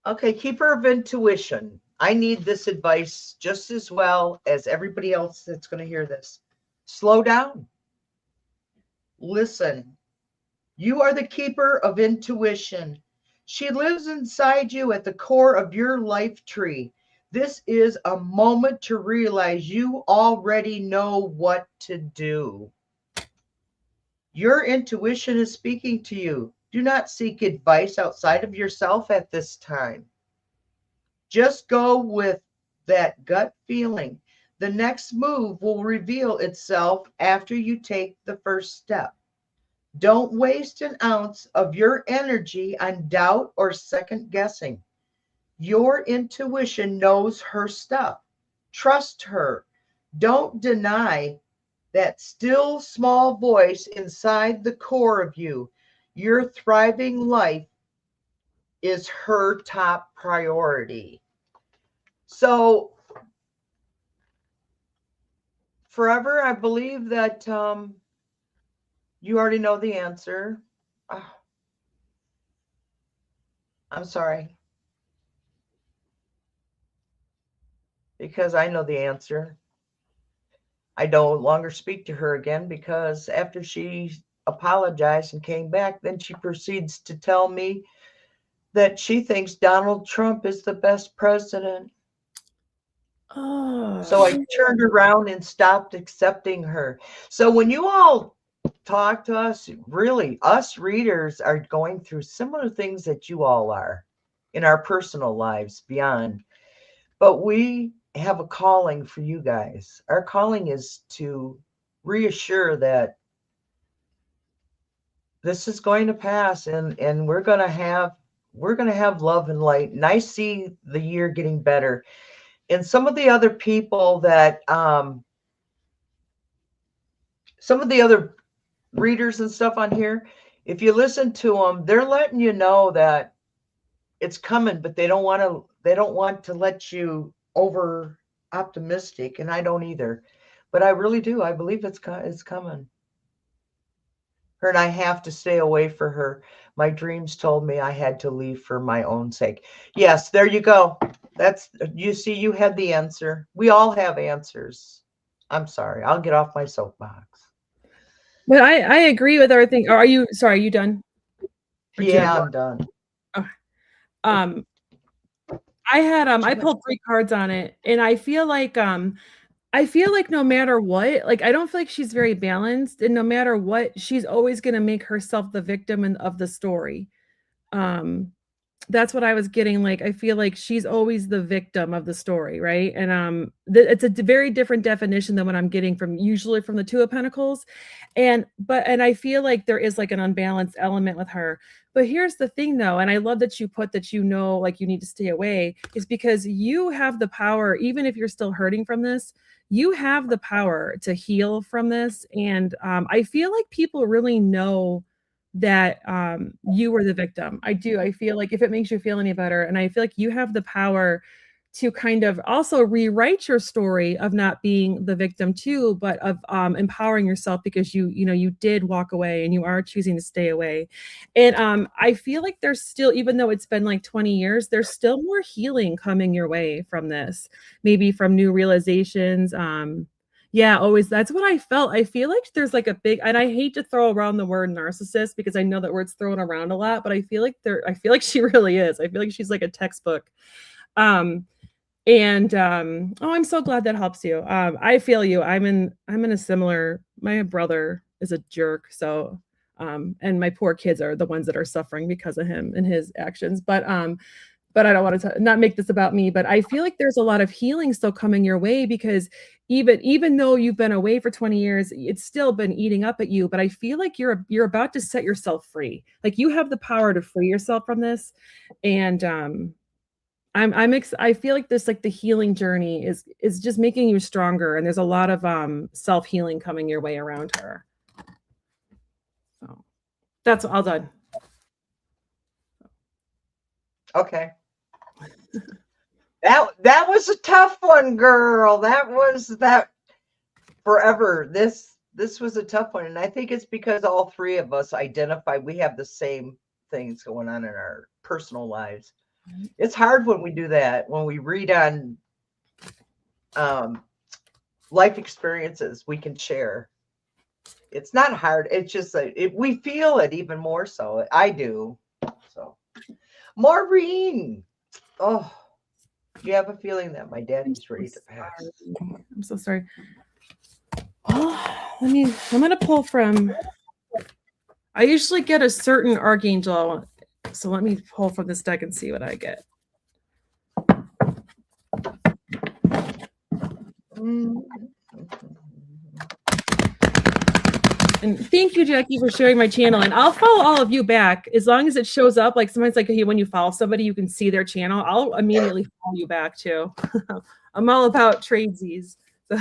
Okay, keeper of intuition. I need this advice just as well as everybody else that's going to hear this. Slow down. Listen. You are the keeper of intuition. She lives inside you at the core of your life tree. This is a moment to realize you already know what to do. Your intuition is speaking to you. Do not seek advice outside of yourself at this time. Just go with that gut feeling. The next move will reveal itself after you take the first step. Don't waste an ounce of your energy on doubt or second guessing. Your intuition knows her stuff. Trust her. Don't deny that still small voice inside the core of you. Your thriving life is her top priority. So, forever, I believe that you already know the answer. Ah, I'm sorry, because I know the answer. I no longer speak to her again because after she apologized and came back, then she proceeds to tell me that she thinks Donald Trump is the best president. So Oh, I turned around and stopped accepting her. So when you all talk to us, really, us readers are going through similar things that you all are in our personal lives beyond. But we have a calling for you guys. Our calling is to reassure that this is going to pass, and we're going to have love and light. And I see the year getting better. And some of the other people that some of the other readers and stuff on here, if you listen to them, they're letting you know that it's coming, but they don't want to let you over optimistic, and I don't either. But I really do. I believe it's coming. Her and I have to stay away for her. My dreams told me I had to leave for my own sake. Yes, there you go. That's you see, you had the answer. We all have answers. I'm sorry. I'll get off my soapbox. but I agree with everything. Are you sorry, are you done? Or do you have Yeah, more? I'm done. Okay. Um, I She pulled 3 cards on it, and I feel like no matter what, like, I don't feel like she's very balanced, and no matter what, she's always gonna make herself the victim of the story. Um, that's what I was getting, like, I feel like she's always the victim of the story, right? And, it's a very different definition than what I'm getting from usually from the 2 of Pentacles, and I feel like there is, like, an unbalanced element with her. But here's the thing, though, and I love that you put that you know, like, you need to stay away, is because you have the power, even if you're still hurting from this, you have the power to heal from this, and, I feel like people really know that you were the victim. I do. I feel like if it makes you feel any better, and I feel like you have the power to kind of also rewrite your story of not being the victim too, but of empowering yourself because you did walk away and you are choosing to stay away. And I feel like there's still, even though it's been like 20 years, there's still more healing coming your way from this, maybe from new realizations. Yeah, always. That's what I felt. I feel like there's like a big, and I hate to throw around the word narcissist because I know that word's thrown around a lot, but I feel like she really is. I feel like she's like a textbook. Um, oh, I'm so glad that helps you. I feel you. I'm in a similar, my brother is a jerk, so and my poor kids are the ones that are suffering because of him and his actions. But I don't want to not make this about me, but I feel like there's a lot of healing still coming your way because even though you've been away for 20 years, it's still been eating up at you. But I feel like you're about to set yourself free. Like you have the power to free yourself from this. And I feel like this, like the healing journey is just making you stronger. And there's a lot of self-healing coming your way around her. So that's all done. Okay. That was a tough one, girl. That was that forever. This was a tough one, and I think it's because all three of us identify we have the same things going on in our personal lives. It's hard when we do that, when we read on life experiences we can share. It's not hard. It's just we feel it even more so. I do. So Maureen. Oh, you have a feeling that my I'm daddy's so ready to pass. sorry. I'm so sorry. Oh, I'm gonna pull from, I usually get a certain archangel. So let me pull from this deck and see what I get. And thank you, Jackie, for sharing my channel. And I'll follow all of you back as long as it shows up. Like sometimes, like when you follow somebody, you can see their channel. I'll immediately follow you back too. I'm all about tradesies. So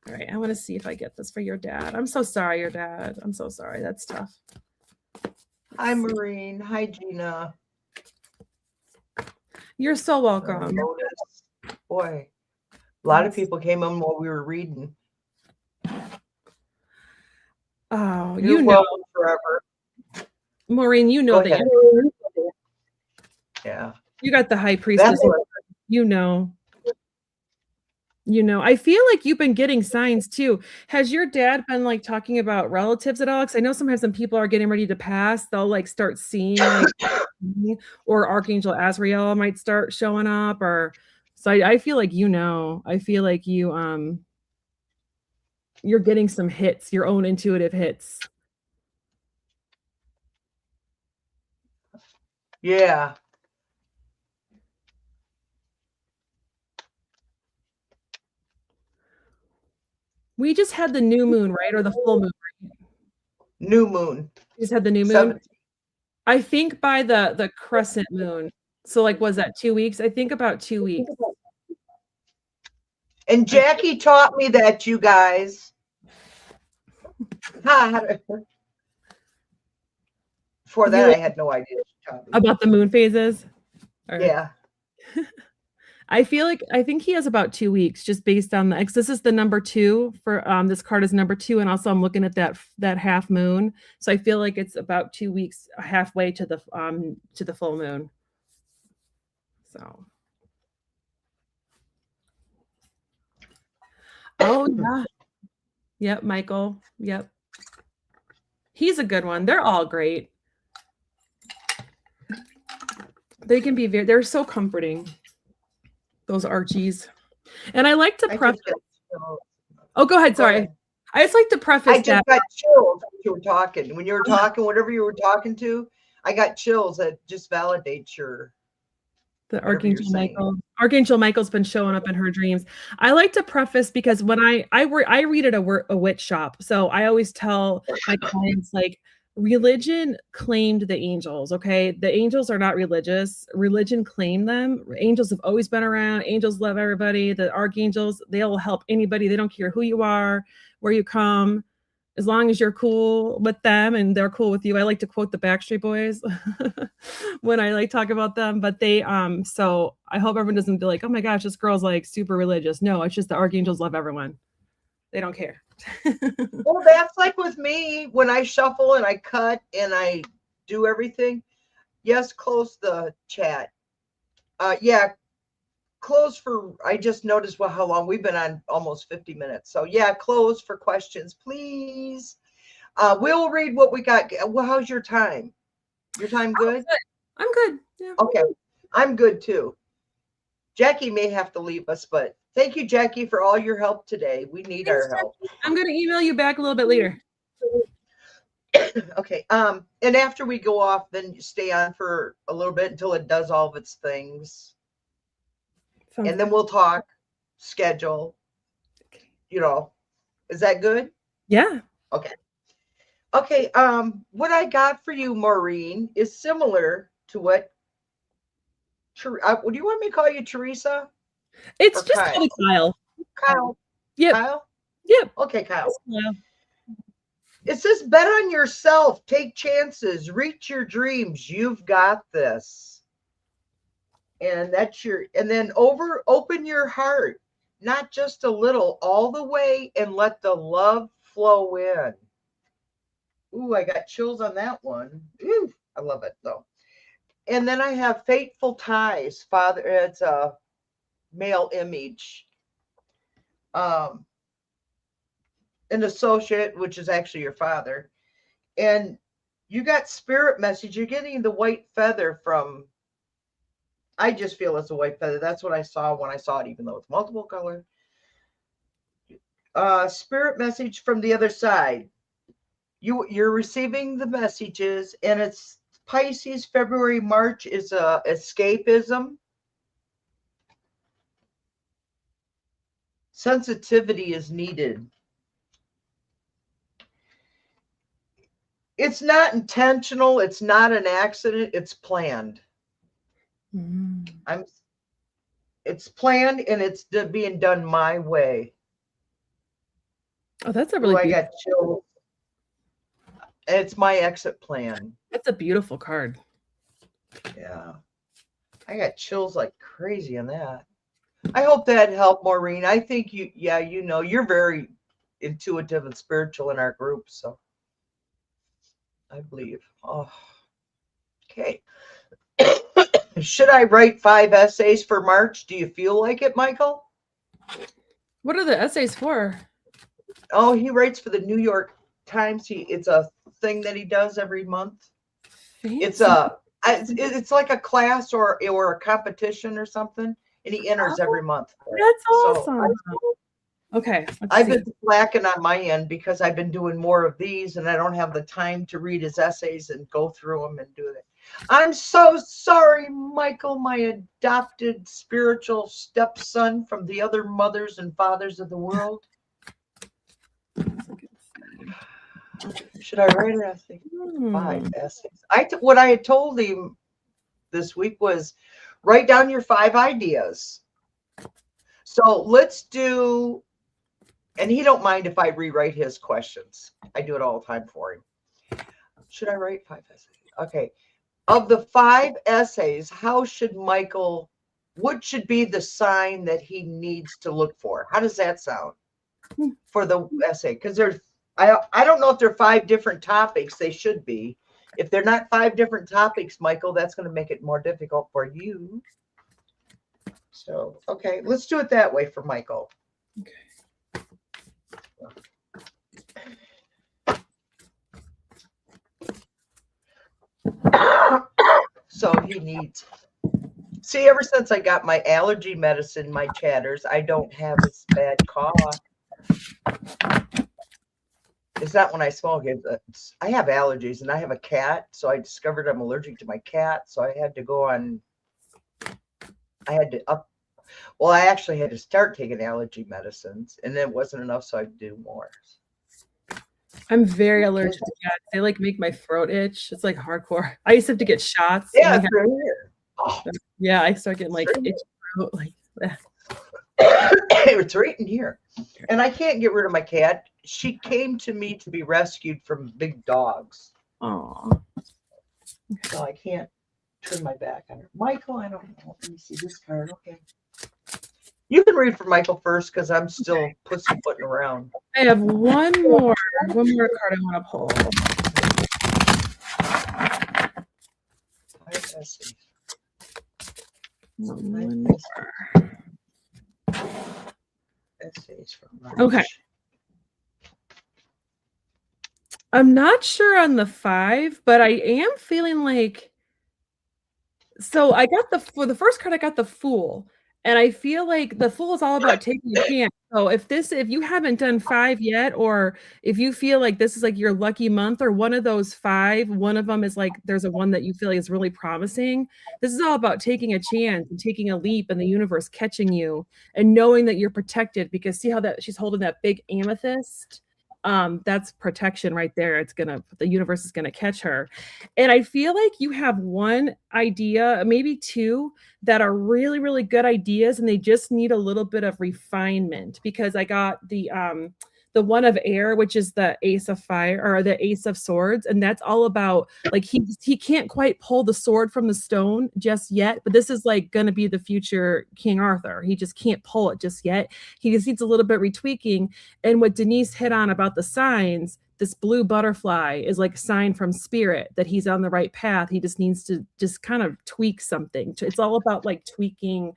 all right, I want to see if I get this for your dad. I'm so sorry, your dad. I'm so sorry. That's tough. Hi, Maureen. Hi, Gina. You're so welcome. Boy, a lot of people came on while we were reading. Oh, You're welcome forever. Maureen, you know that. Yeah. You got the high priestess. You know. I feel like you've been getting signs too. Has your dad been like talking about relatives at all? Because I know sometimes when people are getting ready to pass, they'll like start seeing like, or Archangel Azrael might start showing up, or so I feel like I feel like you're getting some hits, your own intuitive hits. Yeah. We just had the new moon, right? Or the full moon, right? New moon. We just had the new moon. 17. I think by the crescent moon. So like, was that 2 weeks? I think about 2 weeks. And Jackie taught me that, you guys. Before that, I had no idea. About the moon phases? Yeah. I think he has about 2 weeks just based on the, this is the number 2 for this card is number 2, and also I'm looking at that half moon. So I feel like it's about 2 weeks halfway to the full moon. So oh yeah. Yep, Michael. Yep. He's a good one. They're all great. They can be they're so comforting. Those Archies. And I like to preface. Oh, go ahead. Sorry. I just like to preface I just got chills when you were talking. When you were talking, whatever you were talking to, I got chills. That just validates the Archangel Michael. Archangel Michael's been showing up in her dreams. I like to preface because when I read at a witch shop, so I always tell my clients like religion claimed the angels. Okay, the angels are not religious. Religion claimed them. Angels have always been around. Angels love everybody. The archangels, they'll help anybody. They don't care who you are, where you come, as long as you're cool with them and they're cool with you. I like to quote the Backstreet Boys when I like talk about them, but they so I hope everyone doesn't be like, oh my gosh, this girl's like super religious. No, it's just the archangels love everyone. They don't care. Well, that's like with me when I shuffle and I cut and I do everything. Yes, close the chat. Yeah, close for, I just noticed how long we've been on, almost 50 minutes. So yeah, close for questions, please. We'll read what we got. Well, how's your time? Your time good? I'm good. Yeah. Okay. I'm good too. Jackie may have to leave us, but thank you, Jackie, for all your help today. We need our help. I'm going to email you back a little bit later. Okay. And after we go off, then stay on for a little bit until it does all of its things. And then we'll talk schedule. Is that good? Yeah. Okay. Okay. What I got for you, Maureen, is similar to what do you want me to call you, Teresa? It's just called Kyle. Kyle. Yep. Kyle? Yep. Okay, Kyle. Yeah. It says bet on yourself, take chances, reach your dreams. You've got this. And then open your heart, not just a little, all the way, and let the love flow in. Ooh, I got chills on that one. Ooh, I love it though. And then I have fateful ties. Father, it's a male image. An associate, which is actually your father. And You got spirit message. You're getting the white feather from. I just feel it's a white feather. That's what I saw when I saw it, even though it's multiple color. Spirit message from the other side. You're receiving the messages, and it's Pisces. February, March is escapism. Sensitivity is needed. It's not intentional. It's not an accident. It's planned. It's planned, and it's being done my way. Oh, that's a really I got chills. It's my exit plan. That's a beautiful card. Yeah. I got chills like crazy on that. I hope that helped, Maureen. I think you're very intuitive and spiritual in our group, so I believe. Oh, okay. Should I write 5 essays for March? Do you feel like it, Michael? What are the essays for? Oh, he writes for the New York Times. It's a thing that he does every month. Fancy. It's like a class or a competition or something, and he enters every month. That's awesome. Okay. I've been slacking on my end because I've been doing more of these, and I don't have the time to read his essays and go through them and do it. I'm so sorry, Michael, my adopted spiritual stepson from the other mothers and fathers of the world. Should I write an essay? 5 essays. What I had told him this week was write down your 5 ideas. So let's do, and he don't mind if I rewrite his questions. I do it all the time for him. Should I write 5 essays? Okay. Of the 5 essays, what should be the sign that he needs to look for? How does that sound for the essay? Because I don't know if they're 5 different topics. They should be. If they're not 5 different topics, Michael, that's going to make it more difficult for you. So, okay, let's do it that way for Michael. Okay. So he needs. See, ever since I got my allergy medicine, my chatters, I don't have this bad cough. It's not when I smoke. I have allergies, and I have a cat, so I discovered I'm allergic to my cat. So I had to go on. I actually had to start taking allergy medicines, and it wasn't enough, so I had to do more. I'm very allergic to cats. They make my throat itch. It's like hardcore. I used to have to get shots. Yeah, it's right here. Oh. Yeah, I start getting itchy throat like that. It's right in here. And I can't get rid of my cat. She came to me to be rescued from big dogs. Aww. So I can't turn my back on her. Michael, I don't know. Let me see this card. Okay. You can read for Michael first because I'm still pussyfooting around. I have one more card I want to pull. One more. Essays from March. Okay. I'm not sure on the 5, but I am feeling like. So I got for the first card, I got the Fool. And I feel like the Fool is all about taking a chance. So if you haven't done 5 yet, or if you feel like this is like your lucky month, or one of those 5, one of them is like there's a one that you feel like is really promising. This is all about taking a chance and taking a leap, and the universe catching you and knowing that you're protected. Because see how that she's holding that big amethyst. That's protection right there. The universe is gonna catch her. And I feel like you have one idea, maybe 2, that are really, really good ideas, and they just need a little bit of refinement, because I got the one of air, which is the Ace of Fire, or the Ace of Swords, and that's all about like he can't quite pull the sword from the stone just yet, but this is like going to be the future King Arthur. He just can't pull it just yet. He just needs a little bit retweaking. And what Denise hit on about the signs, this blue butterfly is like a sign from spirit that he's on the right path. He just needs to just kind of tweak something. It's all about like tweaking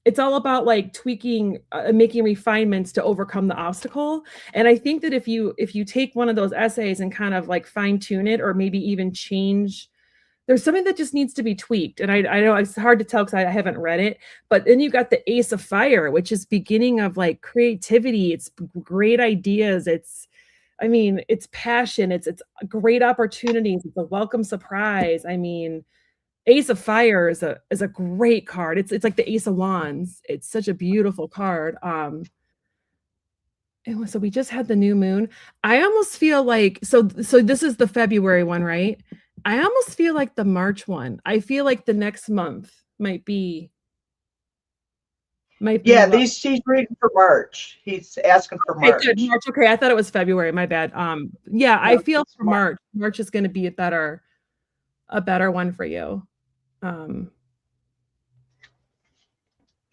it's all about like tweaking, making refinements to overcome the obstacle. And I think that if you take one of those essays and kind of like fine tune it, or maybe even change, there's something that just needs to be tweaked. And I know it's hard to tell because I haven't read it, but then you got the Ace of Fire, which is beginning of like creativity. It's great ideas. I mean, it's passion. It's great opportunities. It's a welcome surprise. I mean, Ace of Fire is a great card. It's like the Ace of Wands. It's such a beautiful card. So we just had the new moon. I almost feel like, so this is the February one, right? I almost feel like the March one. I feel like the next month might be Yeah, low. he's reading for March. He's asking for Okay, good. March. March. Okay, I thought it was February. My bad. Yeah, I No, feel it's for March. March. March is going to be a better one for you. Um,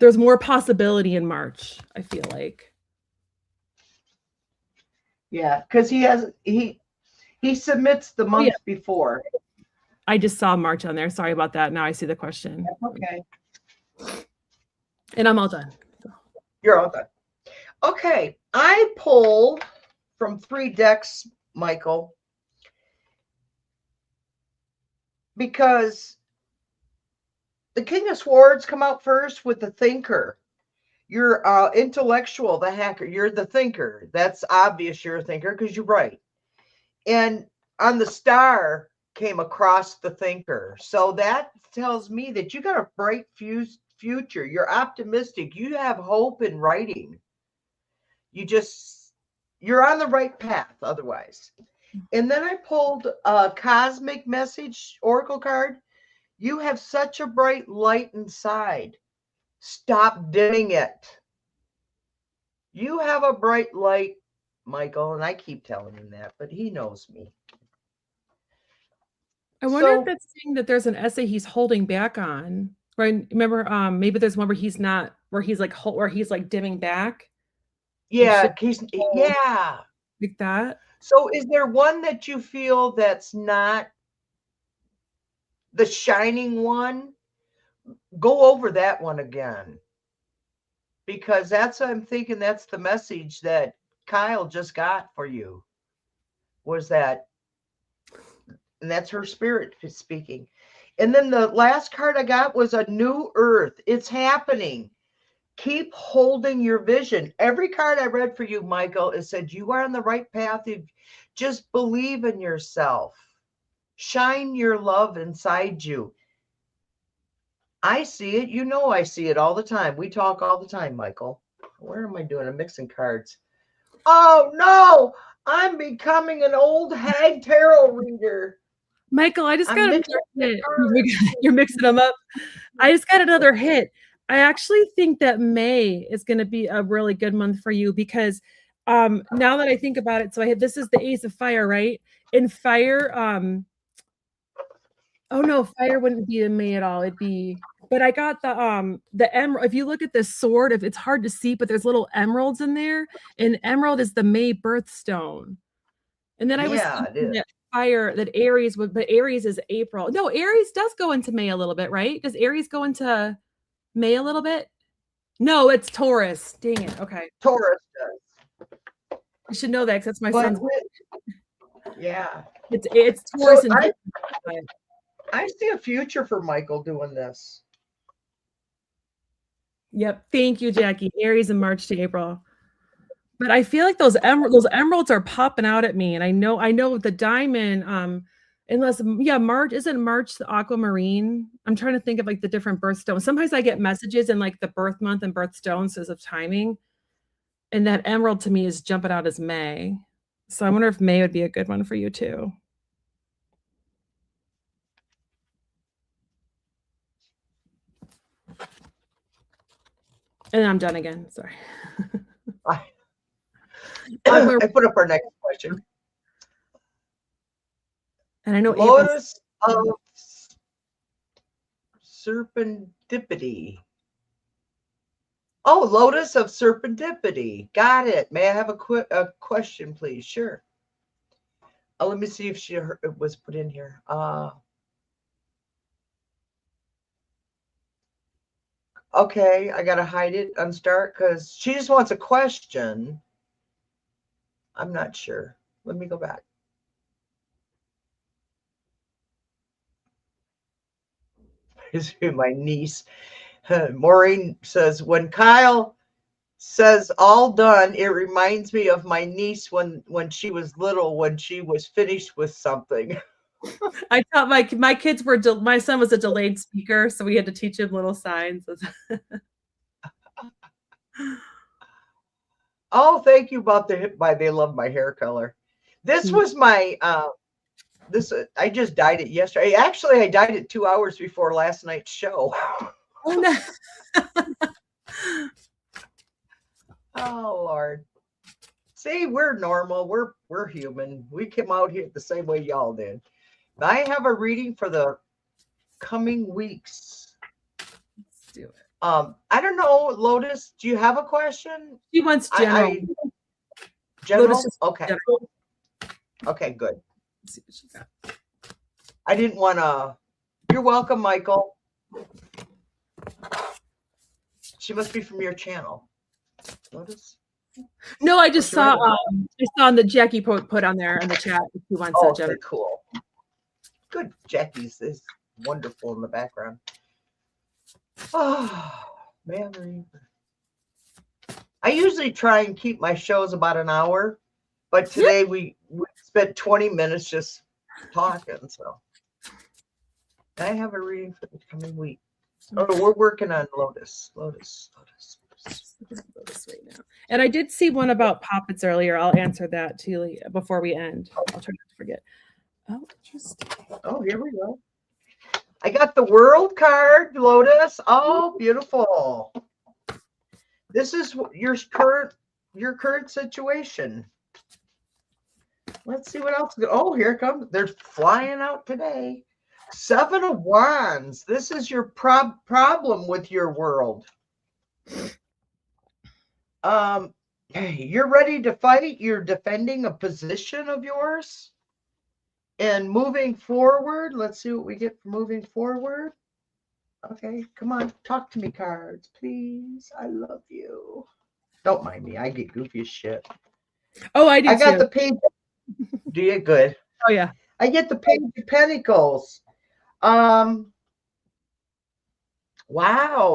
there's more possibility in March, I feel like. Yeah, because he submits the Oh yeah, month before. I just saw March on there. Sorry about that. Now I see the question. Okay, And I'm all done. you're all done. Okay, I pull from 3 decks, Michael, because the King of Swords come out first with the Thinker. You're intellectual, the hacker. You're the thinker. That's obvious. You're a thinker because you write. And on the star came across the thinker. So that tells me that you got a bright future. You're optimistic. You have hope in writing. You're on the right path otherwise. And then I pulled a cosmic message oracle card. You have such a bright light inside. Stop dimming it. You have a bright light, Michael, and I keep telling him that, but he knows me. I wonder if So that's saying that there's an essay he's holding back on. Right? Remember, maybe there's one where he's not, where he's like dimming back and yeah, shit yeah. like that. So is there one that you feel that's not the shining one? Go over that one again. Because I'm thinking that's the message that Kyle just got for you. Was that, and that's her spirit speaking. And then the last card I got was a new earth. It's happening. Keep holding your vision. Every card I read for you, Michael, it said you are on the right path. Just believe in yourself. Shine your love inside you. I see it. You know I see it all the time. We talk all the time, Michael. Where am I doing? I'm mixing cards. Oh no! I'm becoming an old hag tarot reader. Michael, I just I'm got mixing another the hit. cards. You're mixing them up. I just got another hit. I actually think that May is going to be a really good month for you because now that I think about it, so this is the Ace of Fire, right? In fire, oh no, fire wouldn't be in May at all. But I got the emerald. If you look at this sword, if it's hard to see, but there's little emeralds in there, and emerald is the May birthstone. And then I was Yeah, it thinking is. that fire, that Aries would, but Aries is April. No, Aries does go into May a little bit, right? Does Aries go into May a little bit? No, it's Taurus. Dang it. Okay. Taurus does. I should know that because that's my But son's. yeah. It's So Taurus and I see a future for Michael doing this. yep. Thank you, Jackie. Aries in March to April. But I feel like those emeralds are popping out at me. And I know the diamond, unless yeah, March isn't March the aquamarine. I'm trying to think of like the different birthstones. Sometimes I get messages in like the birth month and birthstones because of timing. And that emerald to me is jumping out as May. So I wonder if May would be a good one for you too. And I'm done again. Sorry. I, Aqua, I put up our next question. and I know April's Lotus of Serendipity. Oh, Lotus of Serendipity. Got it. May I have a question, please? Sure. Let me see if it was put in here. Okay, I gotta hide it, unstart, because she just wants a question. I'm not sure. Let me go back. My niece, Maureen says, when Kyle says all done, it reminds me of my niece when she was little, when she was finished with something. I taught my kids were my son was a delayed speaker, so we had to teach him little signs. Oh, thank you about by they love my hair color. This was my this I just dyed it yesterday. Actually, I dyed it 2 hours before last night's show. Oh no. Oh Lord. See, we're normal. We're human. We came out here the same way y'all did. I have a reading for the coming weeks. Let's do it. I don't know, Lotus, do you have a question? She wants general. General? Lotus Okay. general. Okay, good. Let's see what she got. I didn't want to. You're welcome, Michael. She must be from your channel. Lotus? No, I just saw on the Jackie put on there in the chat. Who wants Oh, a general? okay, cool. Good. Jackie's is wonderful in the background. Oh, man. I usually try and keep my shows about an hour, but today we spent 20 minutes just talking. So I have a reading for the coming week. Oh, we're working on Lotus right now. And I did see one about poppets earlier. I'll answer that too before we end. I'll try not to forget. Oh, interesting. Oh, here we go. I got the world card, Lotus. Oh, beautiful. This is your current situation. Let's see what else. Oh, here it comes. They're flying out today. 7 of Wands. This is your problem with your world. You're ready to fight. You're defending a position of yours. And moving forward, let's see what we get for moving forward. Okay, come on, talk to me, cards, please. I love you. Don't mind me. I get goofy as shit. Oh, I do. I got the page. Do you good? Oh yeah. I get the Page of Pentacles. Wow,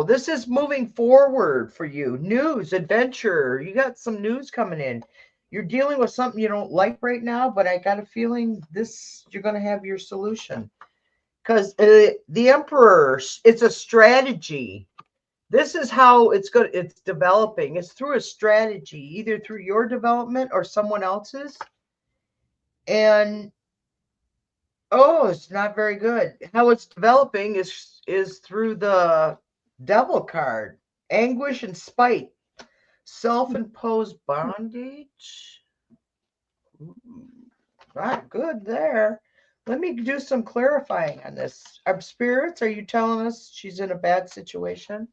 this is moving forward for you. News, adventure. You got some news coming in. You're dealing with something you don't like right now, but I got a feeling you're going to have your solution. Because the Emperor, it's a strategy. This is how it's developing. It's through a strategy, either through your development or someone else's. And oh, it's not very good. How it's developing is through the Devil card. Anguish and spite. Self-imposed bondage. Not good there. Let me do some clarifying on this. Spirits, are you telling us she's in a bad situation?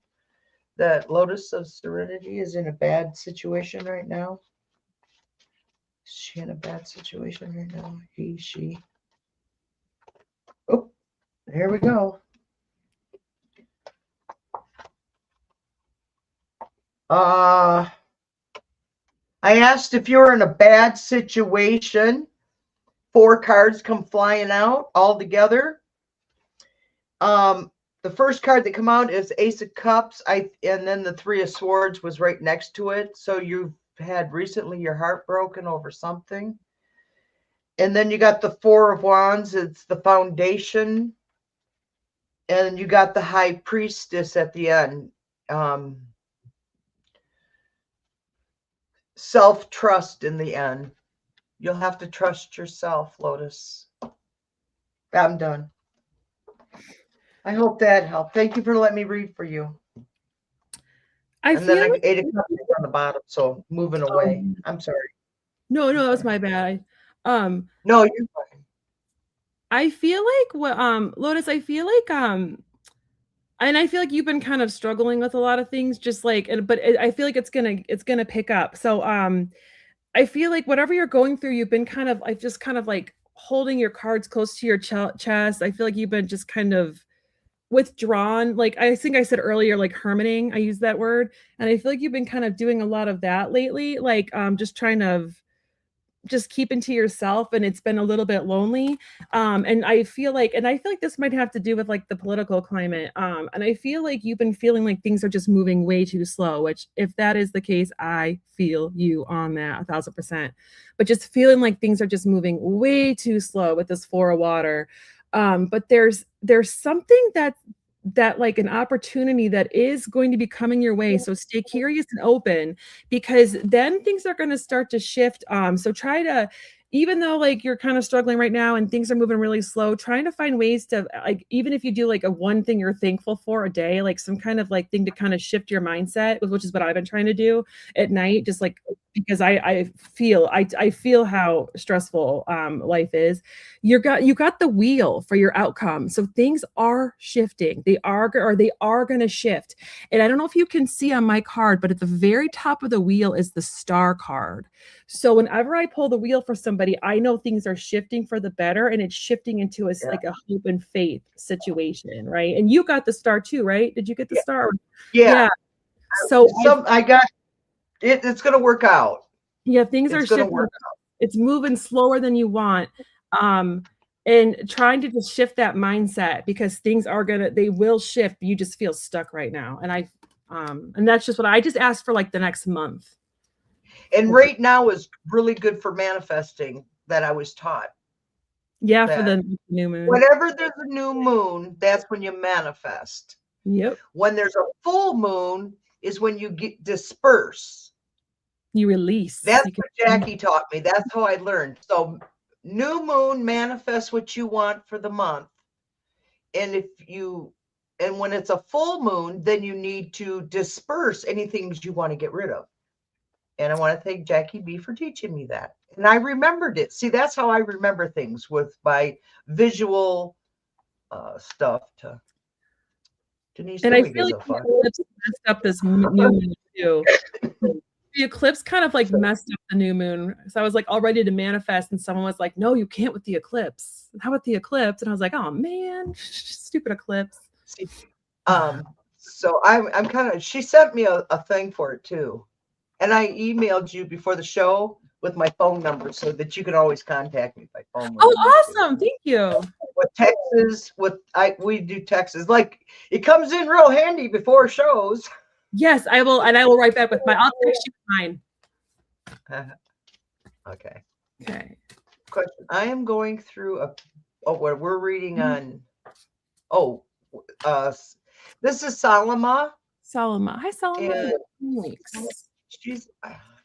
That Lotus of Serenity is in a bad situation right now? Is she in a bad situation right now? He, she. Oh, here we go. I asked if you're in a bad situation. 4 cards come flying out all together. The first card that come out is Ace of Cups. And then the 3 of Swords was right next to it. So you've had recently your heart broken over something. And then you got the 4 of Wands. It's the foundation. And you got the High Priestess at the end. Self-trust in the end. You'll have to trust yourself, Lotus. I'm done. I hope that helped. Thank you for letting me read for you. And then I 8 o'clock on the bottom, so moving away. I'm sorry. No, that was my bad. No, you're fine. I feel like Lotus, I feel like and I feel like you've been kind of struggling with a lot of things, just like, but I feel like it's gonna pick up. So I feel like whatever you're going through, you've been kind of like holding your cards close to your chest. I feel like you've been just kind of withdrawn. Like I think I said earlier, like hermiting, I use that word. And I feel like you've been kind of doing a lot of that lately, like just trying to just keeping to yourself, and it's been a little bit lonely. And I feel like this might have to do with like the political climate. And I feel like you've been feeling like things are just moving way too slow, which if that is the case, I feel you on that 1,000%. But just feeling like things are just moving way too slow with this four of water. But there's something that like an opportunity that is going to be coming your way. So stay curious and open, because then things are going to start to shift. So try to, even though like you're kind of struggling right now and things are moving really slow, trying to find ways to like, even if you do like a one thing you're thankful for a day, like some kind of like thing to kind of shift your mindset, which is what I've been trying to do at night, just like because I feel how stressful life is. You got the wheel for your outcome. So things are shifting. They are going to shift. And I don't know if you can see on my card, but at the very top of the wheel is the star card. So whenever I pull the wheel for somebody, I know things are shifting for the better, and it's shifting into Yeah. like a hope and faith situation, right? And you got the star too, right? Did you get the Yeah. star? Yeah. Yeah. So I got it. It's going to work out. yeah, things are It's going to shifting. work. It's moving slower than you want. Um, and trying to just shift that mindset, because they will shift. You just feel stuck right now. And that's just what I just asked for, like the next month. And right now is really good for manifesting, that I was taught. Yeah, for That the new moon. whenever there's a new moon, that's when you manifest. Yep. When there's a full moon is when you disperse. You release. That's You can, what Jackie taught me. That's how I learned. So new moon, manifest what you want for the month. And when it's a full moon, then you need to disperse any things you want to get rid of. And I want to thank Jackie B for teaching me that. And I remembered it. See, that's how I remember things, with by visual stuff. To Denise, and I nobody feel gives like a the fuck. eclipse messed up this new moon too. The eclipse kind of like messed up the new moon. So I was like all ready to manifest, and someone was like, "No, you can't with the eclipse. How about the eclipse?" And I was like, "Oh man, stupid eclipse." See, so I'm kind of. She sent me a thing for it too, and I emailed you before the show with my phone number so that you can always contact me by phone. Oh, awesome! Thank you. With Texas, we do Texas. Like, it comes in real handy before shows. Yes, I will, and I will write back with I'll text you mine. Okay. Okay. Question. I am going through what we're reading on. This is Salama. Salama. Hi, Salama.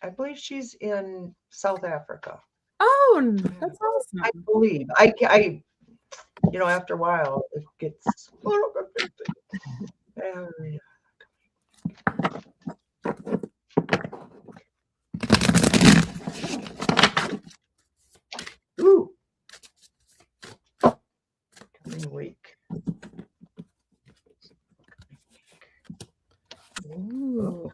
I believe she's in South Africa. Oh, that's awesome. I believe. I after a while it gets a little bit. Ooh. Coming week. Ooh.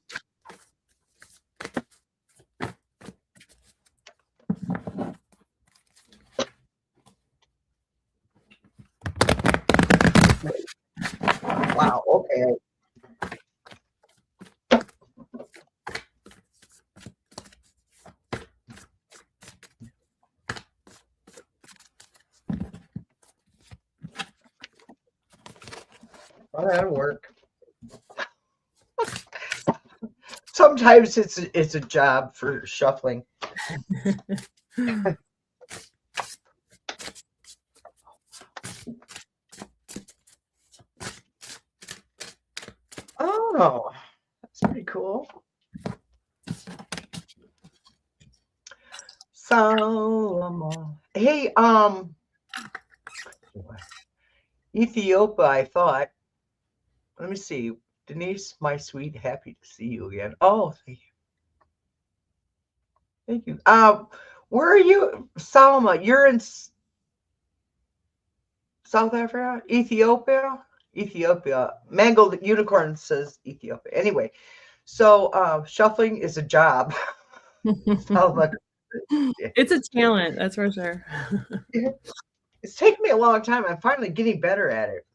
Wow. Okay. Well, that'll work. Sometimes it's a job for shuffling. Oh, that's pretty cool. Salama. Hey, Ethiopia, I thought. Let me see. Denise, my sweet, happy to see you again. Oh, thank you. Thank you. Where are you, Salma? You're in South Africa? Ethiopia? Ethiopia. Mangled Unicorn says Ethiopia. Anyway, so shuffling is a job. It's a talent, that's for sure. It's taken me a long time. I'm finally getting better at it.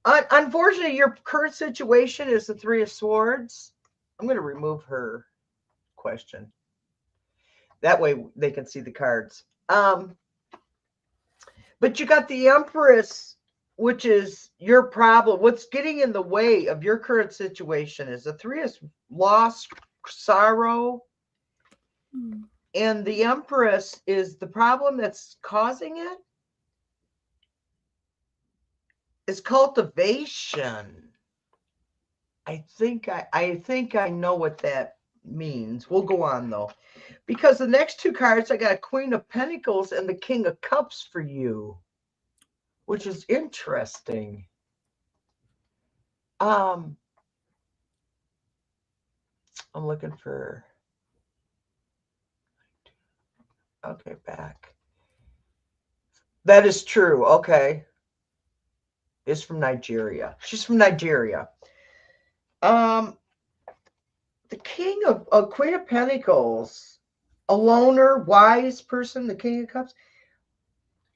Unfortunately, your current situation is the Three of Swords. I'm going to remove her question. That way they can see the cards. But you got the Empress, which is your problem. What's getting in the way of your current situation is the Three of loss, sorrow, and the Empress is the problem that's causing it is cultivation. I think I know what that means. We'll go on though. Because the next two cards, I got a Queen of Pentacles and the King of Cups for you, which is interesting. I'm looking for, okay, back. That is true. Okay. Is from Nigeria. She's from Nigeria. The King of Queen of Pentacles, a loner, wise person, the King of Cups.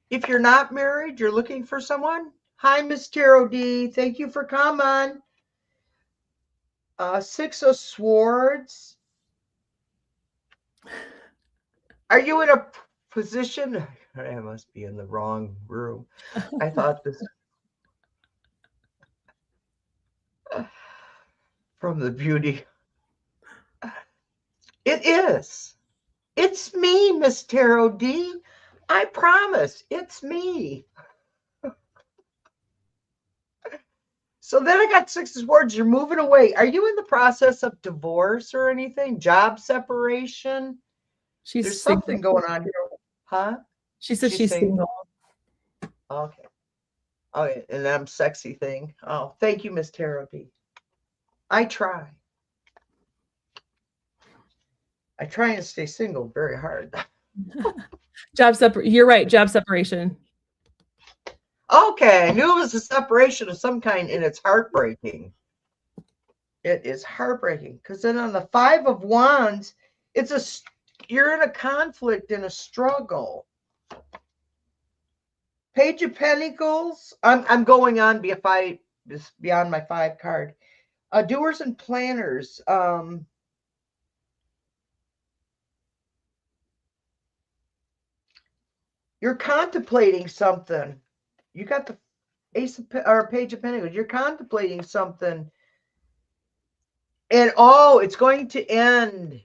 If you're not married, you're looking for someone. Hi, Miss Tarot D. Thank you for coming. Six of Swords. Are you in a position? I must be in the wrong room. I thought this from the beauty. It is. It's me, Miss Tarot D. I promise, it's me. So then I got Six of Swords. You're moving away. Are you in the process of divorce or anything? Job separation? There's something going on here. Huh? She said she's single. Okay. Okay, and I'm sexy thing. Oh, thank you, Miss Tarot D. I try. I try and stay single very hard. You're right. Job separation. Okay, I knew it was a separation of some kind, and it's heartbreaking. It is heartbreaking because then on the Five of Wands, you're in a conflict, in a struggle. Page of Pentacles. I'm going on beyond my 5 card. Doers and planners. You're contemplating something. You got the Page of Pentacles. You're contemplating something, and it's going to end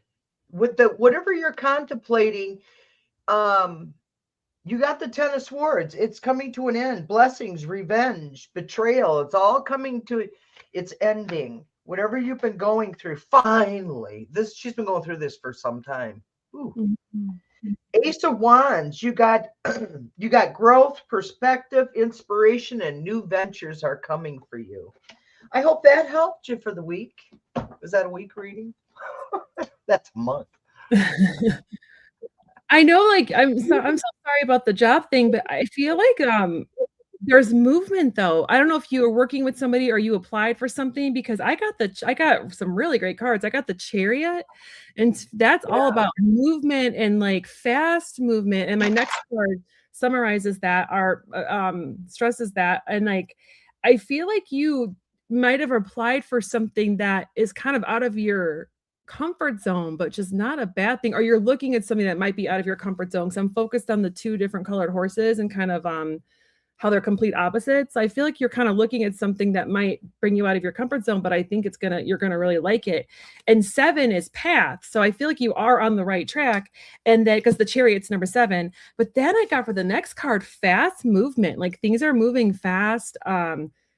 with whatever you're contemplating. You got the Ten of Swords. It's coming to an end. Blessings, revenge, betrayal. It's all coming to its ending. Whatever you've been going through, finally. She's been going through this for some time. Ooh. Mm-hmm. Ace of Wands. You got growth, perspective, inspiration, and new ventures are coming for you. I hope that helped you for the week. Was that a week reading? That's a month. I know, like, I'm so sorry about the job thing, but I feel like there's movement though. I don't know if you were working with somebody or you applied for something, because I got some really great cards. I got the Chariot, and that's all about movement and like fast movement. And my next card summarizes that, or stresses that. And like, I feel like you might have applied for something that is kind of out of your comfort zone, but just not a bad thing. Or you're looking at something that might be out of your comfort zone. So I'm focused on the two different colored horses and kind of how they're complete opposites. I feel like you're kind of looking at something that might bring you out of your comfort zone, but I think you're gonna really like it. And 7 is path. So I feel like you are on the right track. And that, because the Chariot's number 7. But then I got for the next card, fast movement. Like things are moving fast.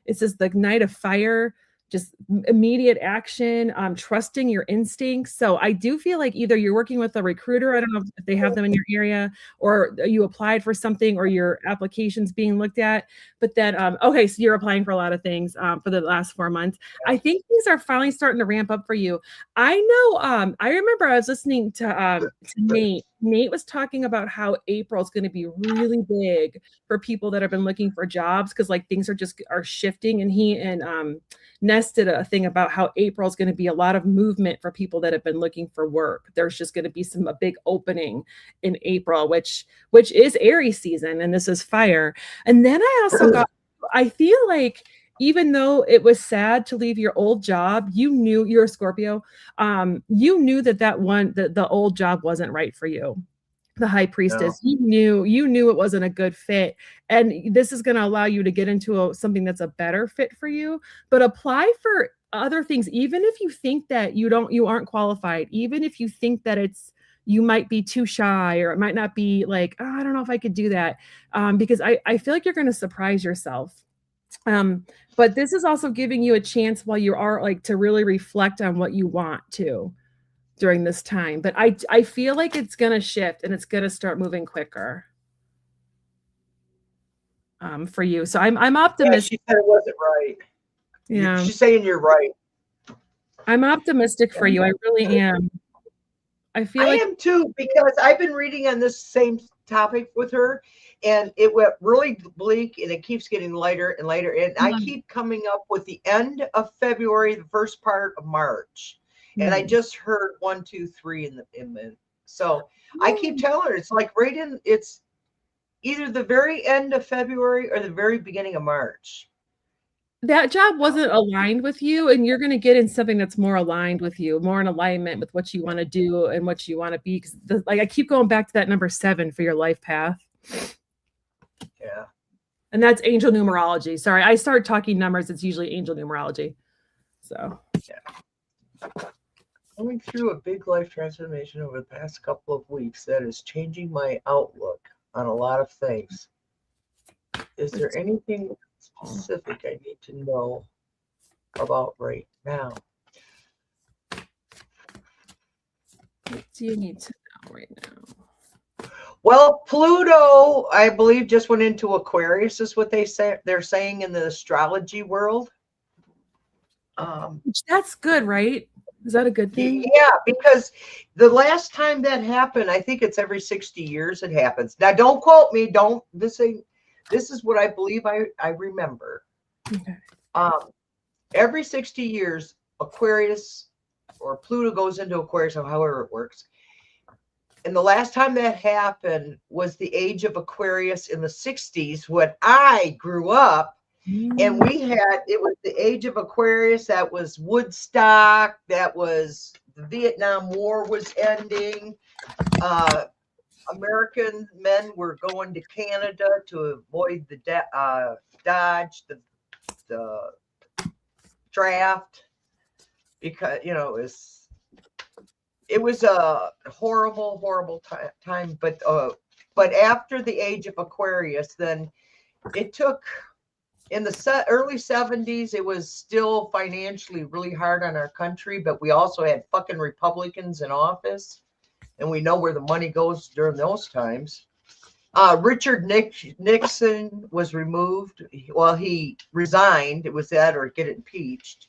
It says the Knight of Fire, just immediate action, trusting your instincts. So I do feel like either you're working with a recruiter, I don't know if they have them in your area, or you applied for something, or your application's being looked at. But then, okay, so you're applying for a lot of things for the last 4 months. I think things are finally starting to ramp up for you. I know, I remember I was listening to Nate. Nate was talking about how April is going to be really big for people that have been looking for jobs, because like things are shifting. And he and Ness did a thing about how April is going to be a lot of movement for people that have been looking for work. There's just going to be a big opening in April, which is Aries season, and this is fire. And then I also I feel like even though it was sad to leave your old job, you knew you're a Scorpio. You knew that the old job wasn't right for you. The high No. priestess, you knew it wasn't a good fit, and this is going to allow you to get into something that's a better fit for you. But apply for other things, even if you think that you aren't qualified, even if you think that you might be too shy, or it might not be like, oh, I don't know if I could do that, because I feel like you're going to surprise yourself. um, but this is also giving you a chance while you are like to really reflect on what you want to during this time. But I feel like it's gonna shift and it's gonna start moving quicker for you. So I'm Yeah, optimistic. she said it wasn't right. Yeah, She's saying you're right. I'm optimistic for you. I really am. I feel I like am too, because I've been reading on this same topic with her, and it went really bleak, and it keeps getting lighter and lighter. And I keep coming up with the end of February, the first part of March. And I mm, just heard 1, 2, 3 in the so I keep telling her it's like it's either the very end of February or the very beginning of March. that job wasn't aligned with you, and you're gonna get in something that's more aligned with you, more in alignment with what you want to do and what you want to be. Because like I keep going back to that number 7 for your life path. Yeah. And that's angel numerology. Sorry, I start talking numbers. It's usually angel numerology. So Yeah. Going through a big life transformation over the past couple of weeks that is changing my outlook on a lot of things. Is there anything specific I need to know about right now? what do you need to know right now? Well, Pluto, I believe, just went into Aquarius, is what they're saying in the astrology world. That's good, right? Is that a good thing? Yeah, because the last time that happened, I think it's every 60 years it happens. Now, don't quote me. Don't this ain't this is what I believe I remember. Okay. Um, every 60 years, Aquarius or Pluto goes into Aquarius, or however it works. And the last time that happened was the age of Aquarius in the 60s when I grew up. And Mm. it was the age of Aquarius. That was Woodstock. That was the Vietnam War was ending. American men were going to Canada to avoid the Dodge, the draft, because it was a horrible time. But after the age of Aquarius, then it took in the early 70s, it was still financially really hard on our country, but we also had fucking Republicans in office, and we know where the money goes during those times. Richard Nixon was removed. Well, he resigned. It was that or get impeached.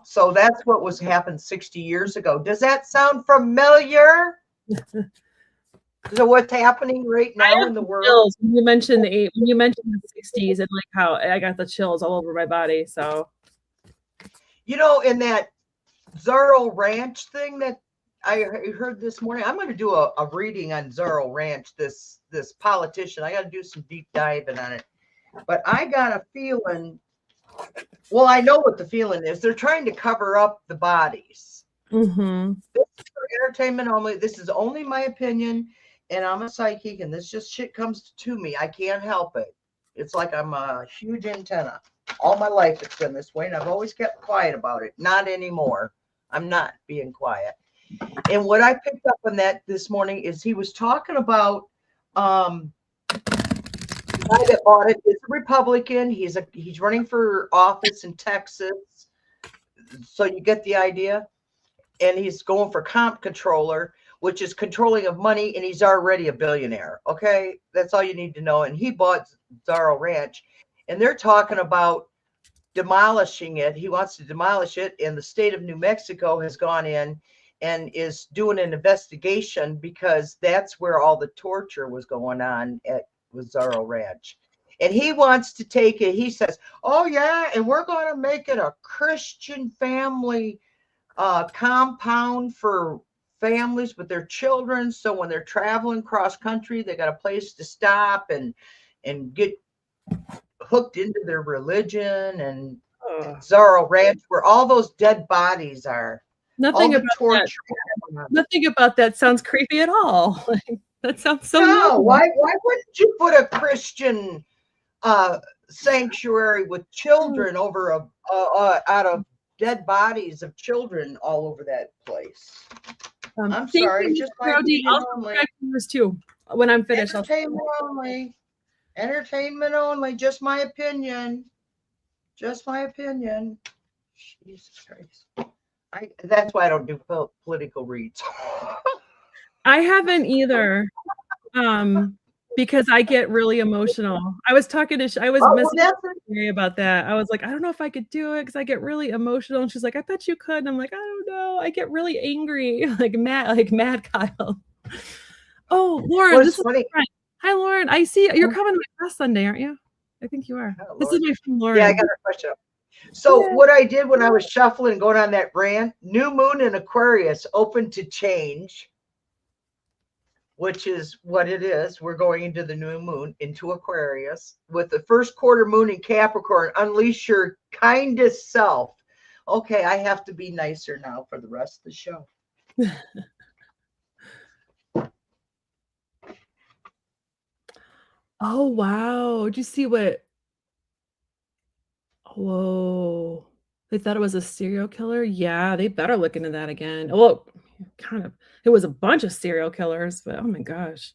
So that's what was happened 60 years ago. Does that sound familiar? So what's happening right I now have in the the world? chills when you mentioned the 60s, and like how I got the chills all over my body. So In that Zorro Ranch thing that I heard this morning, I'm going to do a reading on Zorro Ranch, this politician. I got to do some deep diving on it. But I got a feeling, well, I know what the feeling is. They're trying to cover up the bodies. mhm. This is for entertainment only. This is only my opinion, and I'm a psychic, and this just shit comes to me. I can't help it. It's like I'm a huge antenna. All my life it's been this way, and I've always kept quiet about it. Not anymore. I'm not being quiet. And what I picked up on that this morning is he was talking about the guy that bought it is a Republican. He's running for office in Texas. So you get the idea. And he's going for comp controller, which is controlling of money, and he's already a billionaire. Okay, that's all you need to know. And he bought Zorro Ranch, and they're talking about demolishing it. He wants to demolish it, and the state of New Mexico has gone in and is doing an investigation because that's where all the torture was going on at Zorro Ranch. And he wants to take it. He says, "Oh yeah, and we're going to make it a Christian family compound for families with their children. So when they're traveling cross country, they got a place to stop and get hooked into their religion, and Oh, Zorro Ranch, where all those dead bodies are, all nothing the about that. torture. Nothing about that sounds creepy at all. Like, that sounds so No, normal. why wouldn't you put a Christian uh, sanctuary with children over out of dead bodies of children all over that place? I'm Thank sorry, you, just Mr. my Rowdy. opinion I'll only. subscribe to yours too. When I'm finished, I'll. Entertainment only. Entertainment only. Just my opinion. Just my opinion. Jesus Christ. That's why I don't do political reads. I haven't either, because I get really emotional. I was talking to I was Oh, well, messaging that's Mary about that. I was like, "I don't know if I could do it because I get really emotional." And she's like, "I bet you could." And I'm like, "I don't know. I get really angry, like mad Kyle." Oh, well, Lauren, it's this is funny. my friend. Hi, Lauren. I see you're coming to my class Sunday, aren't you? I think you are. Oh, This Lord. is my friend Yeah, I Lauren. got a question. So Yeah. what I did when I was shuffling, going on that rant, new moon in Aquarius, open to change, which is what it is. We're going into the new moon into Aquarius with the first quarter moon in Capricorn. Unleash your kindest self. Okay, I have to be nicer now for the rest of the show. Oh, wow. Did you see what? Whoa. They thought it was a serial killer? Yeah, they better look into that again. Well, kind of. It was a bunch of serial killers, but oh my gosh.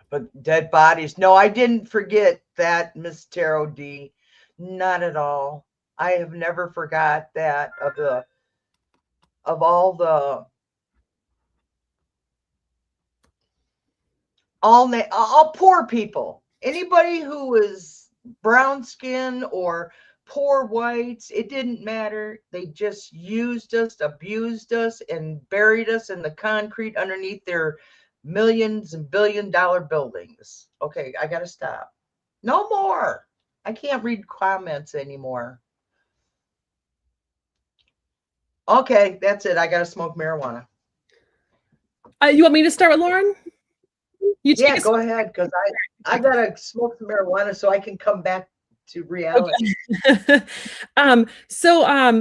But dead bodies. No, I didn't forget that, Miss Tarot D. Not at all. I have never forgot that of all poor people. Anybody who is brown skin or poor whites, it didn't matter. They just used us, abused us, and buried us in the concrete underneath their millions and $1 billion buildings. Okay, I gotta stop. No more. I can't read comments anymore. Okay, that's it. I gotta smoke marijuana. You want me to start with Lauren? You take Yeah, us. go ahead, because I gotta smoke some marijuana so I can come back to reality. Okay.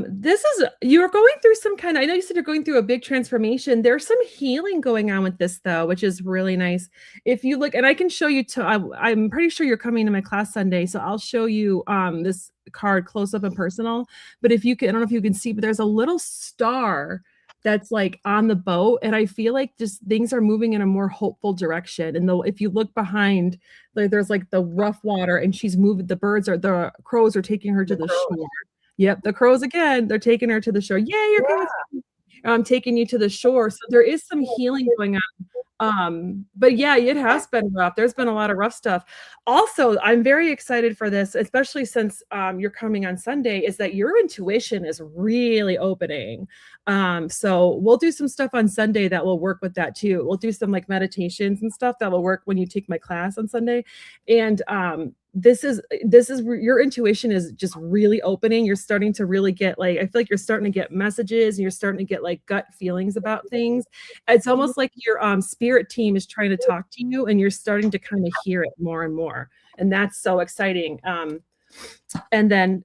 This is you're going through some kind of, I know you said you're going through a big transformation. There's some healing going on with this though, which is really nice. If you look, and I can show you I'm pretty sure you're coming to my class Sunday, so I'll show you this card close up and personal. But if you can, I don't know if you can see, but there's a little star that's like on the boat, and I feel like just things are moving in a more hopeful direction. And though if you look behind, there's like the rough water, and she's moving, the crows are taking her to The the crows. shore. Yep, the crows again, they're taking her to the shore. Yay, you're coming. Yeah. Taking you to the shore. So there is some healing going on. But yeah, it has been rough. There's been a lot of rough stuff. Also, I'm very excited for this, especially since you're coming on Sunday, is that your intuition is really opening. So we'll do some stuff on Sunday that will work with that too. We'll do some like meditations and stuff that will work when you take my class on Sunday. And this is your intuition is just really opening. You're starting to really get, like, I feel like you're starting to get messages, and you're starting to get like gut feelings about things. It's almost like your spirit team is trying to talk to you, and you're starting to kind of hear it more and more, and that's so exciting. And then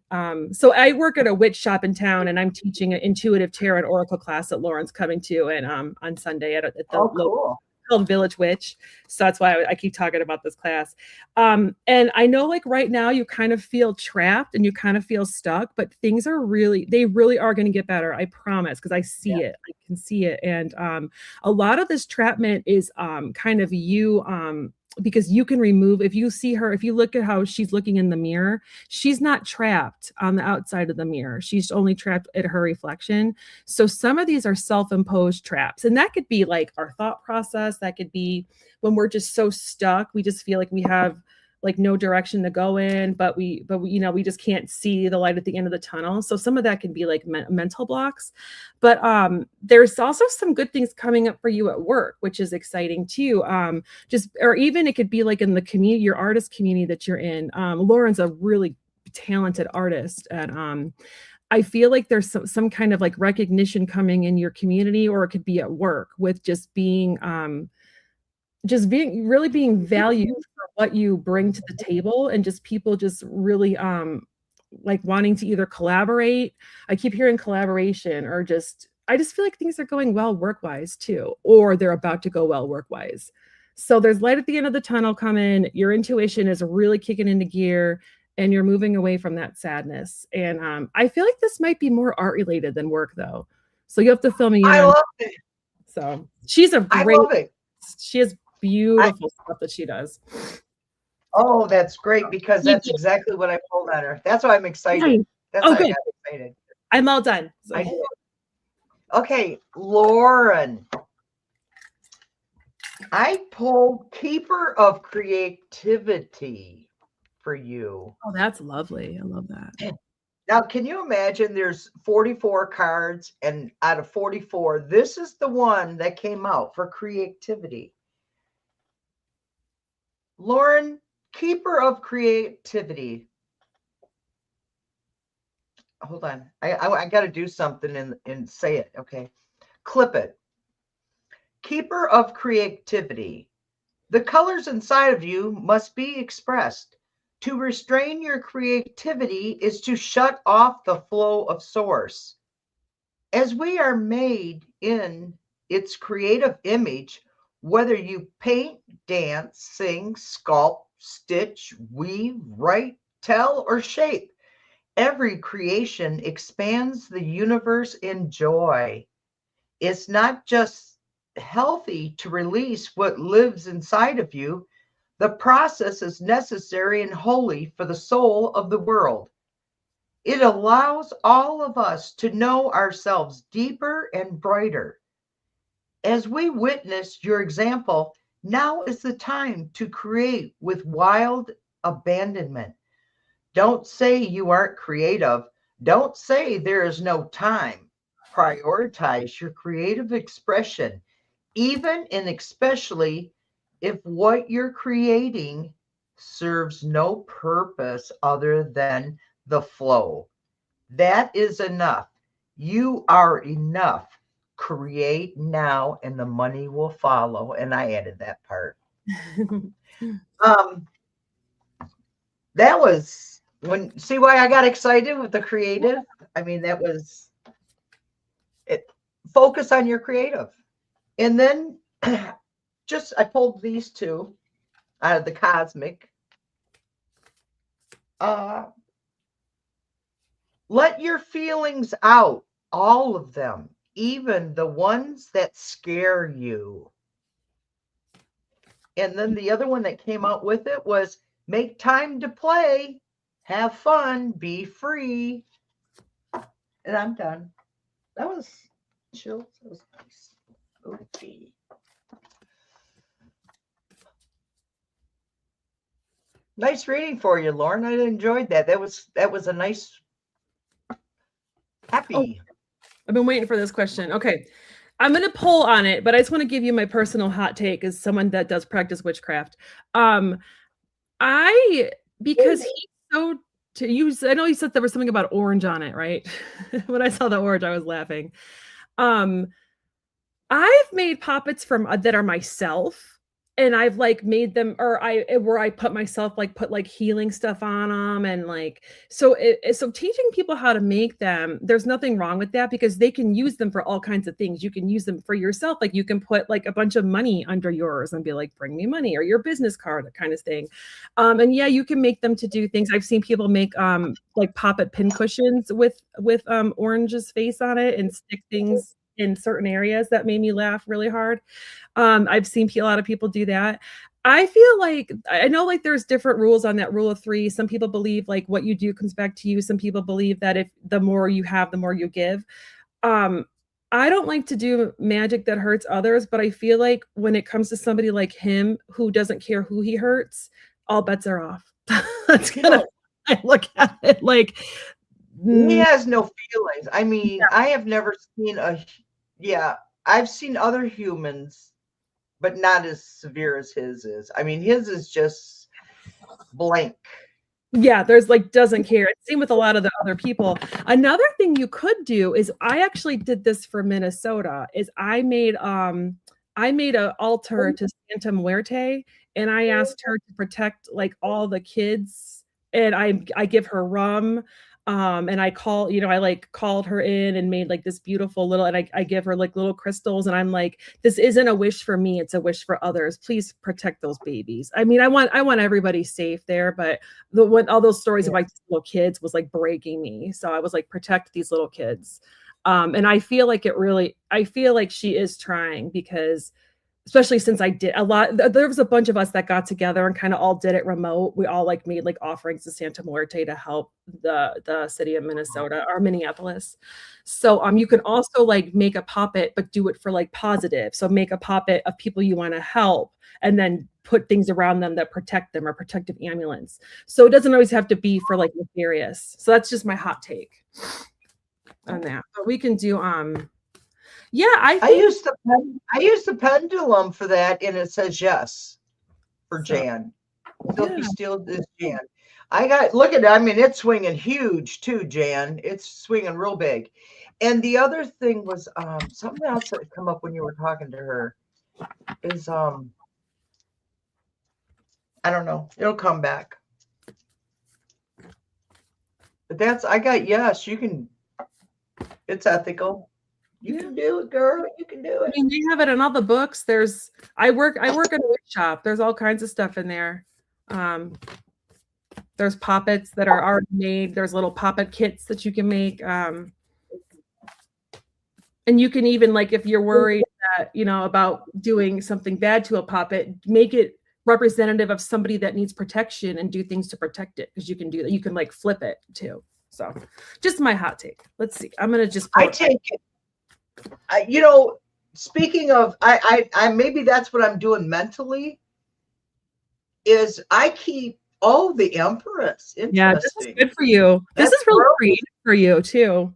so I work at a witch shop in town, and I'm teaching an intuitive tarot and oracle class that Lauren's coming to, and on Sunday at the Oh, local, cool. called Village Witch. So that's why I keep talking about this class. And I know like right now you kind of feel trapped and you kind of feel stuck, but things are they really are going to get better. I promise. Cause I see it, I can see it. And a lot of this trapment is kind of you, because you can remove, if you see her, if you look at how she's looking in the mirror, she's not trapped on the outside of the mirror. She's only trapped at her reflection. So some of these are self-imposed traps, and that could be like our thought process. That could be when we're just so stuck, we just feel like we have like no direction to go in, but we just can't see the light at the end of the tunnel. So some of that can be like mental blocks. But there's also some good things coming up for you at work, which is exciting too. Or even it could be like in the community, your artist community that you're in. Lauren's a really talented artist, and I feel like there's some kind of like recognition coming in your community, or it could be at work with just being really being valued for what you bring to the table, and just people just really like wanting to either collaborate. I keep hearing collaboration, or just I just feel like things are going well work-wise too, or they're about to go well work-wise. So there's light at the end of the tunnel coming. Your intuition is really kicking into gear, and you're moving away from that sadness. And I feel like this might be more art related than work though. So you have to fill me in I on. love it. So she's a I great, love it. she has I beautiful stuff that she does. Oh, that's great because You that's did. exactly what I pulled on her. That's why I'm excited. Nice. That's Oh, why I good. got excited. I'm all done. I So. do. Okay, Lauren. I pulled Keeper of Creativity for you. Oh, that's lovely. I love that. Now, can you imagine there's 44 cards, and out of 44, this is the one that came out for creativity. Lauren, Keeper of Creativity. Hold on. I got to do something and say it. Okay. Clip it. Keeper of Creativity. The colors inside of you must be expressed. To restrain your creativity is to shut off the flow of source. As we are made in its creative image, whether you paint, dance, sing, sculpt, stitch, weave, write, tell, or shape, every creation expands the universe in joy. It's not just healthy to release what lives inside of you, the process is necessary and holy for the soul of the world. It allows all of us to know ourselves deeper and brighter. As we witnessed your example, now is the time to create with wild abandonment. Don't say you aren't creative. Don't say there is no time. Prioritize your creative expression, even and especially if what you're creating serves no purpose other than the flow. That is enough. You are enough. Create now and the money will follow. And I added that part. Um, that was when see why I got excited with the creative. I mean, that was it. Focus on your creative. And then just I pulled these two out of the cosmic. Uh, let your feelings out, all of them, even the ones that scare you. And then the other one that came out with it was make time to play, have fun, be free. And I'm done. That was chill. That was nice. Okay. Nice reading for you, Lauren. I enjoyed that. That was a nice Oh, happy. I've been waiting for this question. Okay. I'm going to pull on it, but I just want to give you my personal hot take as someone that does practice witchcraft. Um, I because he's so to use. I know you said there was something about orange on it, right? When I saw the orange, I was laughing. Um, I've made poppets from that are myself, and I've like made them, or where I put myself like put like healing stuff on them, and like so teaching people how to make them. There's nothing wrong with that because they can use them for all kinds of things. You can use them for yourself, like you can put like a bunch of money under yours and be like, "Bring me money," or your business card, that kind of thing. And yeah, you can make them to do things. I've seen people make like poppet pin cushions with orange's face on it and stick things in certain areas. That made me laugh really hard. I've seen a lot of people do that. I feel like I know like there's different rules on that rule of three. Some people believe like what you do comes back to you. Some people believe that if the more you have, the more you give. Um, I don't like to do magic that hurts others, but I feel like when it comes to somebody like him who doesn't care who he hurts, all bets are off. That's You kind of know, I look at it like, he mm, has no feelings. I mean, yeah. I have never seen yeah, I've seen other humans, but not as severe as his is. I mean, his is just blank. Yeah, there's like doesn't care. Same with a lot of the other people. Another thing you could do is I actually did this for Minnesota is I made a altar to Santa Muerte and I asked her to protect like all the kids and I give her rum and I call, I like called her in and made like this beautiful little and I give her like little crystals and I'm like this isn't a wish for me, it's a wish for others. Please protect those babies. I mean, I want everybody safe there, but all those stories Yeah. of like little kids was like breaking me. So I was like, protect these little kids. And I feel like I feel like she is trying because especially since I did a lot, there was a bunch of us that got together and kind of all did it remote. We all like made like offerings to Santa Muerte to help the city of Minnesota or Minneapolis. So you can also like make a puppet, but do it for like positive. So make a puppet of people you want to help and then put things around them that protect them or protective ambulance. So it doesn't always have to be for like nefarious. So that's just my hot take on that. But we can do yeah, I used the pendulum for that, and it says yes for so Jan. yeah. Silky Steel is Jan. I got look at it. I mean, it's swinging huge too, Jan. It's swinging real big. And the other thing was something else that come up when you were talking to her is I don't know. It'll come back. But that's I got yes. You can. It's ethical. You can do it, girl. You can do I it. mean, they have it in all the books. I work in a wood shop. There's all kinds of stuff in there. There's poppets that are already made. There's little poppet kits that you can make. And you can even like if you're worried that, about doing something bad to a poppet, make it representative of somebody that needs protection and do things to protect it because you can do that. You can like flip it too. So just my hot take. Let's see. I'm gonna just I take it. Speaking of, I maybe that's what I'm doing mentally. Is I keep the Empress. Yeah, this is Interesting. good for you. This is really creative for you too.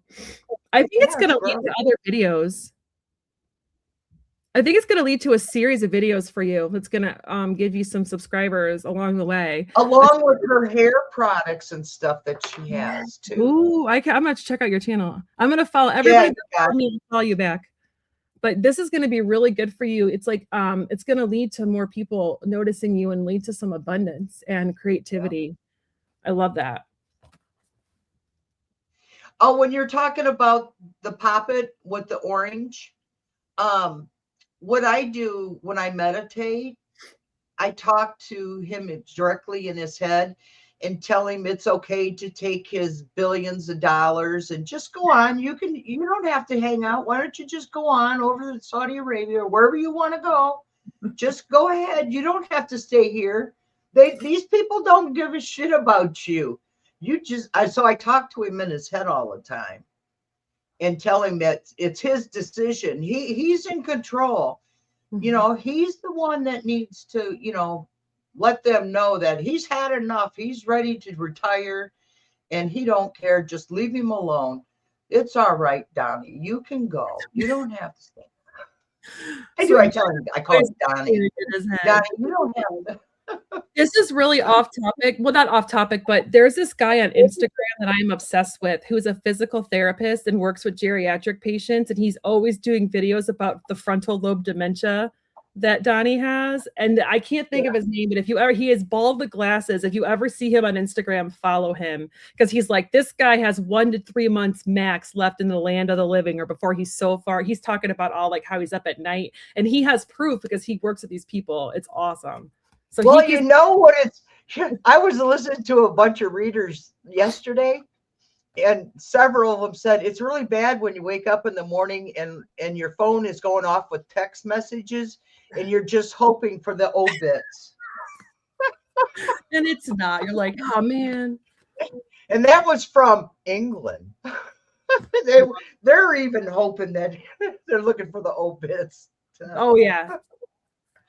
I think it's gonna lead to other videos. I think it's gonna lead to a series of videos for you. That's gonna give you some subscribers along the way. Along with her hair products and stuff that she has too. Ooh, I'm gonna check out your channel. I'm gonna follow everybody. Yeah, Me to follow you back. But this is gonna be really good for you. It's like it's gonna lead to more people noticing you and lead to some abundance and creativity. Yeah. I love that. Oh, when you're talking about the poppet with the orange, what I do when I meditate, I talk to him directly in his head and tell him it's okay to take his billions of dollars and just go on. You don't have to hang out. Why don't you just go on over to Saudi Arabia or wherever you want to go? Just go ahead. You don't have to stay here. These people don't give a shit about you. So I talk to him in his head all the time and tell him that it's his decision. He's in control. He's the one that needs to, let them know that he's had enough. He's ready to retire and he don't care. Just leave him alone. It's all right, Donnie. You can go. You don't have to stay. I tell him, I call him Donnie. Donnie, you don't have to. This is really off topic. Well, not off topic, but there's this guy on Instagram that I'm obsessed with who's a physical therapist and works with geriatric patients. And he's always doing videos about the frontal lobe dementia that Donnie has. And I can't think of his name, but he is bald with glasses. If you ever see him on Instagram, follow him because he's like, this guy has 1 to 3 months max left in the land of the living or before he's so far. He's talking about all like how he's up at night and he has proof because he works with these people. It's awesome. So well, you know what I was listening to a bunch of readers yesterday, and several of them said it's really bad when you wake up in the morning and your phone is going off with text messages and you're just hoping for the obits. And it's not. You're like, oh man. And that was from England. They're even hoping that they're looking for the obits. Oh yeah.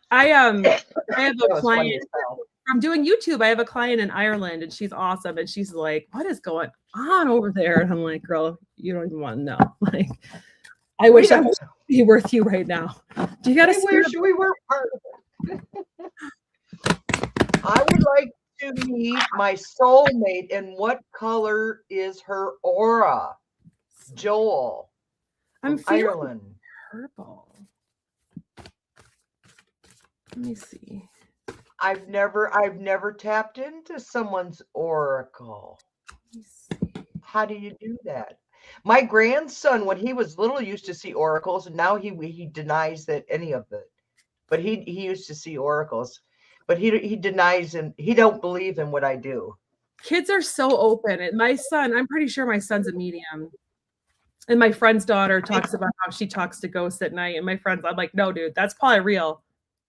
I have a client from doing YouTube. I have a client in Ireland and she's awesome. And she's like, what is going on over there? And I'm like, girl, you don't even want to know. Like, I wish I was be with you right now. Do you got to wish we were part of it. I would like to meet my soulmate, and what color is her aura? Joel I'm from feeling Ireland. purple. Let me see. I've never tapped into someone's oracle. Let me see. How do you do that? My grandson, when he was little, used to see oracles, and now he denies that any of it. But he used to see oracles, but he denies and he don't believe in what I do. Kids are so open. And my son, I'm pretty sure my son's a medium. And my friend's daughter talks about how she talks to ghosts at night. And my friends, I'm like, no, dude, that's probably real.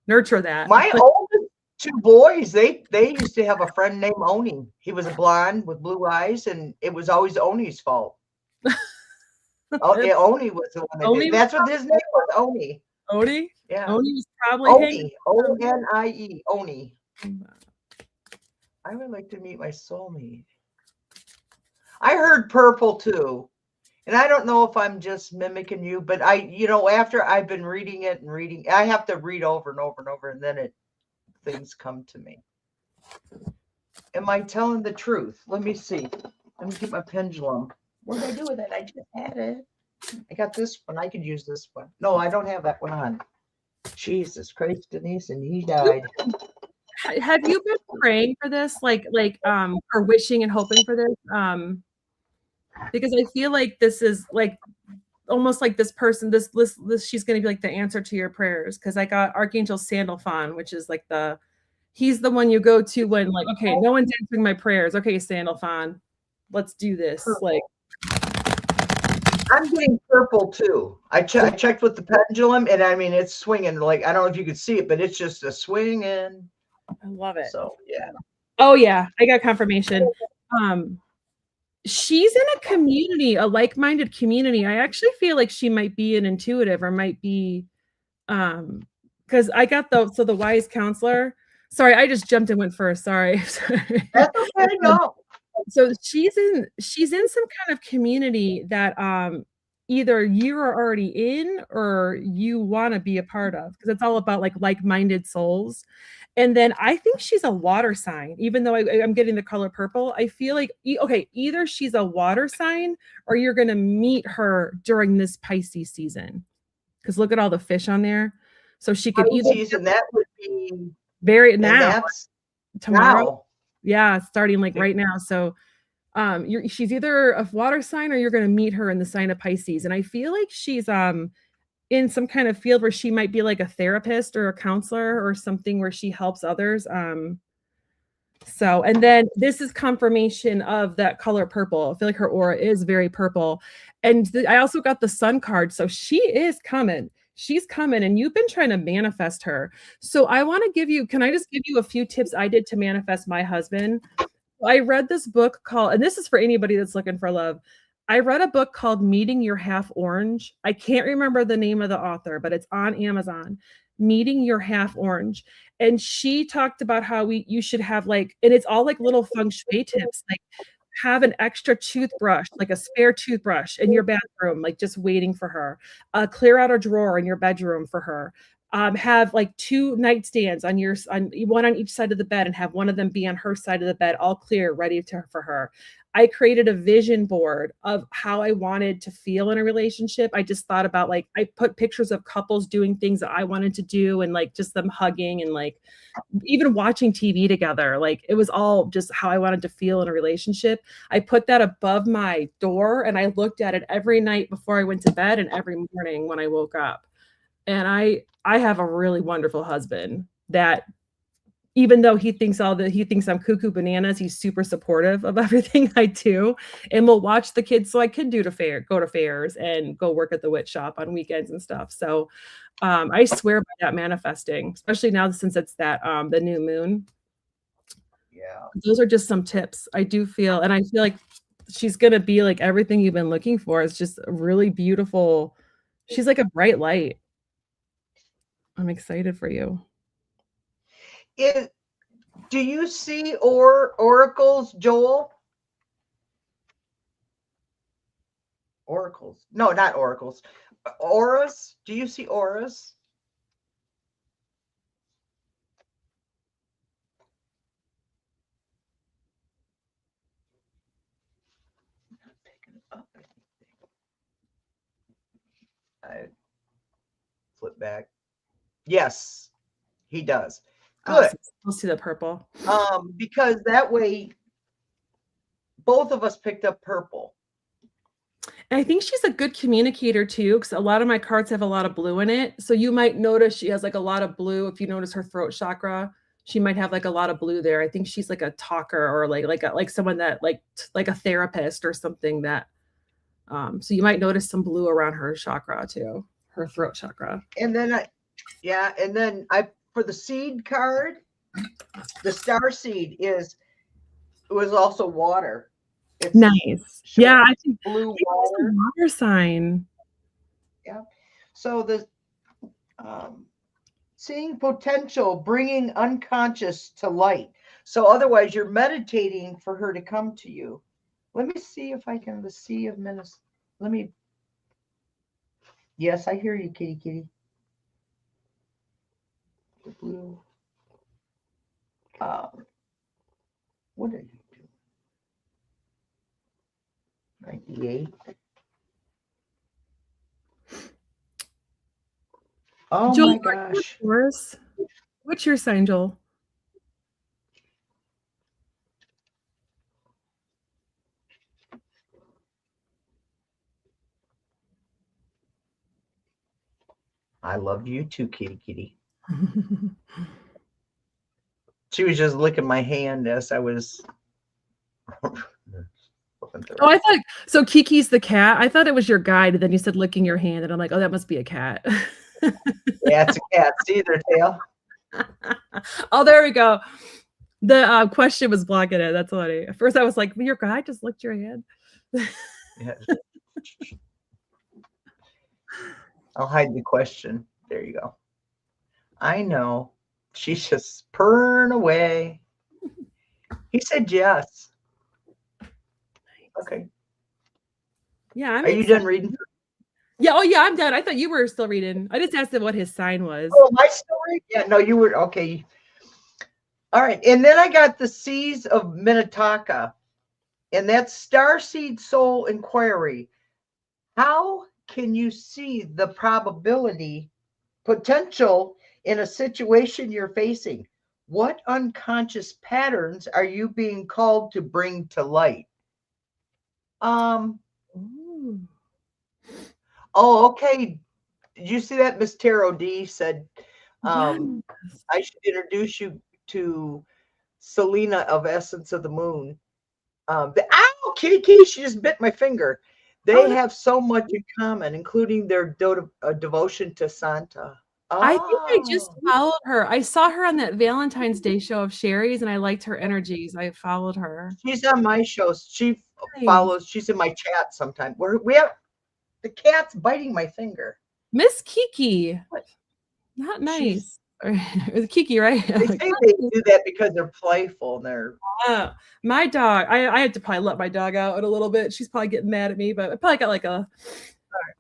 Nurture that. My oldest two boys, they used to have a friend named Oni. He was a blonde with blue eyes, and it was always Oni's fault. Oh, yeah, Oni was the one that did. Oni, That's what his name was, Oni. Oni? Yeah. Oni was probably hanging. Oni. O-N-I-E. Oni. I would like to meet my soulmate. I heard purple too. And I don't know if I'm just mimicking you, but after I've been reading it and reading, I have to read over and over and over, and then things come to me. Am I telling the truth? Let me see. Let me get my pendulum. What did I do with it? I just had it. I got this one. I could use this one. No, I don't have that one on. Jesus Christ, Denise, and he died. Have you been praying for this, or wishing and hoping for this? Because I feel like this is like almost like this person, this she's going to be like the answer to your prayers. Because I got Archangel Sandalphon, which is like he's the one you go to when like, okay, no one's answering my prayers. Okay, Sandalphon, let's do this. Purple. Like, I'm getting purple too. I checked with the pendulum, and I mean it's swinging. Like I don't know if you could see it, but it's just a swinging. I love it. So yeah. Oh yeah, I got confirmation. She's in a community, a like-minded community. I actually feel like she might be an intuitive or might be because I got the wise counselor. Sorry, I just jumped and went first. Sorry. That's okay. No. So she's in some kind of community that either you are already in or you want to be a part of, because it's all about like-minded souls. And then I think she's a water sign, even though I'm getting the color purple. I feel like, okay, either she's a water sign or you're going to meet her during this Pisces season. Because look at all the fish on there. So she could either season, that would be very now, that's tomorrow. Now. Yeah, starting like right now. So she's either a water sign or you're going to meet her in the sign of Pisces. And I feel like she's in some kind of field where she might be like a therapist or a counselor or something where she helps others. So, and then this is confirmation of that color purple. I feel like her aura is very purple. And I also got the sun card. So she is coming. She's coming, and you've been trying to manifest her. So I want to can I just give you a few tips I did to manifest my husband? I read this book called, and this is for anybody that's looking for love. I read a book called Meeting Your Half Orange. I can't remember the name of the author, but it's on Amazon. Meeting Your Half Orange. And she talked about how you should have and it's all like little feng shui tips, like have an extra toothbrush, like a spare toothbrush in your bathroom, like just waiting for her. Clear out a drawer in your bedroom for her. Have like 2 nightstands on one on each side of the bed, and have one of them be on her side of the bed, all clear, ready for her. I created a vision board of how I wanted to feel in a relationship. I just thought about I put pictures of couples doing things that I wanted to do, and just them hugging and even watching TV together. It was all just how I wanted to feel in a relationship. I put that above my door, and I looked at it every night before I went to bed and every morning when I woke up. And I have a really wonderful husband that, even though he thinks I'm cuckoo bananas, he's super supportive of everything I do, and will watch the kids so I can go to fairs and go work at the witch shop on weekends and stuff. So I swear by that manifesting, especially now since it's that the new moon. Yeah. Those are just some tips I do feel. And I feel like she's going to be like everything you've been looking for. It's just a really beautiful. She's like a bright light. I'm excited for you. Do you see oracles, Joel? Oracles. No, not oracles. Auras. Do you see auras? flip back. Yes, he does. Good. Awesome. We'll see the purple. Because that way both of us picked up purple. And I think she's a good communicator too, because a lot of my cards have a lot of blue in it. So you might notice she has like a lot of blue. If you notice her throat chakra, she might have like a lot of blue there. I think she's like a talker or like someone that like a therapist or something that so you might notice some blue around her chakra too, her throat chakra. And then I for the seed card, the star seed was also water. It's nice. Yeah, I think blue water. Water sign. Yeah. So the seeing potential, bringing unconscious to light. So otherwise, you're meditating for her to come to you. Let me see if I can. The Sea of Minnesota. Let me. Yes, I hear you, kitty, kitty. The blue. What are you doing? 98. Oh Joel, my gosh. What's your sign, Joel? I love you too, kitty, kitty. She was just licking my hand as I was. Oh, I thought so. Kiki's the cat. I thought it was your guide, and then you said licking your hand, and I'm like, oh, that must be a cat. Yeah, it's a cat. See their tail. Oh, there we go. The question was blocking it. That's funny. At first, I was like, your guide just licked your hand. Yeah. I'll hide the question. There you go. I know. She's just purring away. He said yes. Okay. Yeah. Are you done reading? Yeah. Oh, yeah. I'm done. I thought you were still reading. I just asked him what his sign was. Oh, my story? Yeah. No, you were. Okay. All right. And then I got the Seas of Minnetonka. And that's Starseed Soul Inquiry. How can you see the probability, potential in a situation you're facing? What unconscious patterns are you being called to bring to light? Ooh. Oh, okay. Did you see that? Miss Tarot D said, yes. I should introduce you to Selena of Essence of the Moon. Ow, kitty, kitty, she just bit my finger. They have so much in common, including their devotion to Santa. Oh. I think I just followed her. I saw her on that Valentine's Day show of Sherry's, and I liked her energies. I followed her. She's on my shows. She follows. She's in my chat sometime. We have the cat's biting my finger. Miss Kiki. What? Not nice. Kiki, right? They say they do that because they're playful and they're. My dog. I had to probably let my dog out a little bit. She's probably getting mad at me, but I probably got like a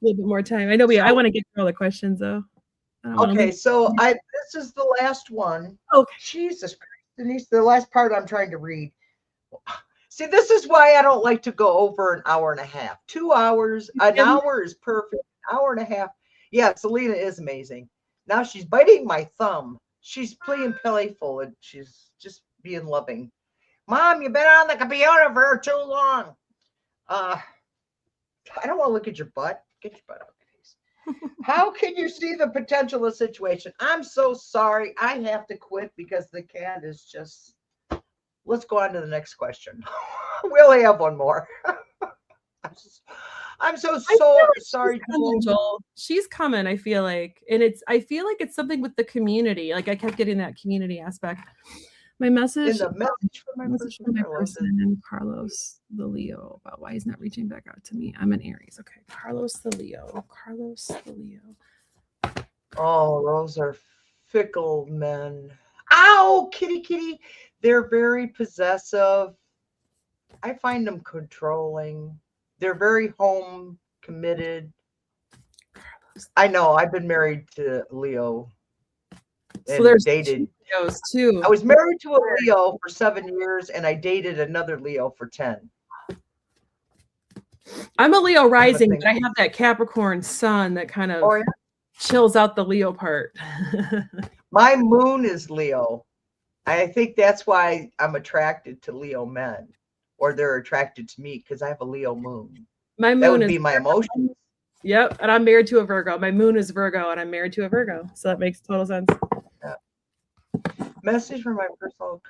little bit more time. I know I want to get through all the questions though. Okay, so this is the last one. Okay. Jesus Christ, Denise, the last part I'm trying to read. See, this is why I don't like to go over an hour and a half. 2 hours, an hour is perfect. An hour and a half. Yeah, Selena is amazing. Now she's biting my thumb. She's playing playful and she's just being loving. Mom, you've been on the computer for too long. I don't want to look at your butt. Get your butt out. How can you see the potential of the situation? I'm so sorry. I have to quit because the cat is just. Let's go on to the next question. We only have one more. I'm so sorry, Joel. She's coming. I feel like, and I feel like it's something with the community. Like I kept getting that community aspect. My message. In the message from my person and Carlos the Leo about why he's not reaching back out to me. I'm an Aries. Okay, Carlos the Leo. Carlos the Leo. Oh, those are fickle men. Ow, kitty, kitty. They're very possessive. I find them controlling. They're very home committed. I know. I've been married to Leo. So there's dated Leos too. I was married to a Leo for 7 years, and I dated another Leo for 10. I'm a Leo rising, but I have that Capricorn sun that kind of chills out the Leo part. My moon is Leo. I think that's why I'm attracted to Leo men, or they're attracted to me because I have a Leo moon. My That moon would is be my emotions. Yep, and I'm married to a Virgo. My moon is Virgo, and I'm married to a Virgo, so that makes total sense. Message from my personal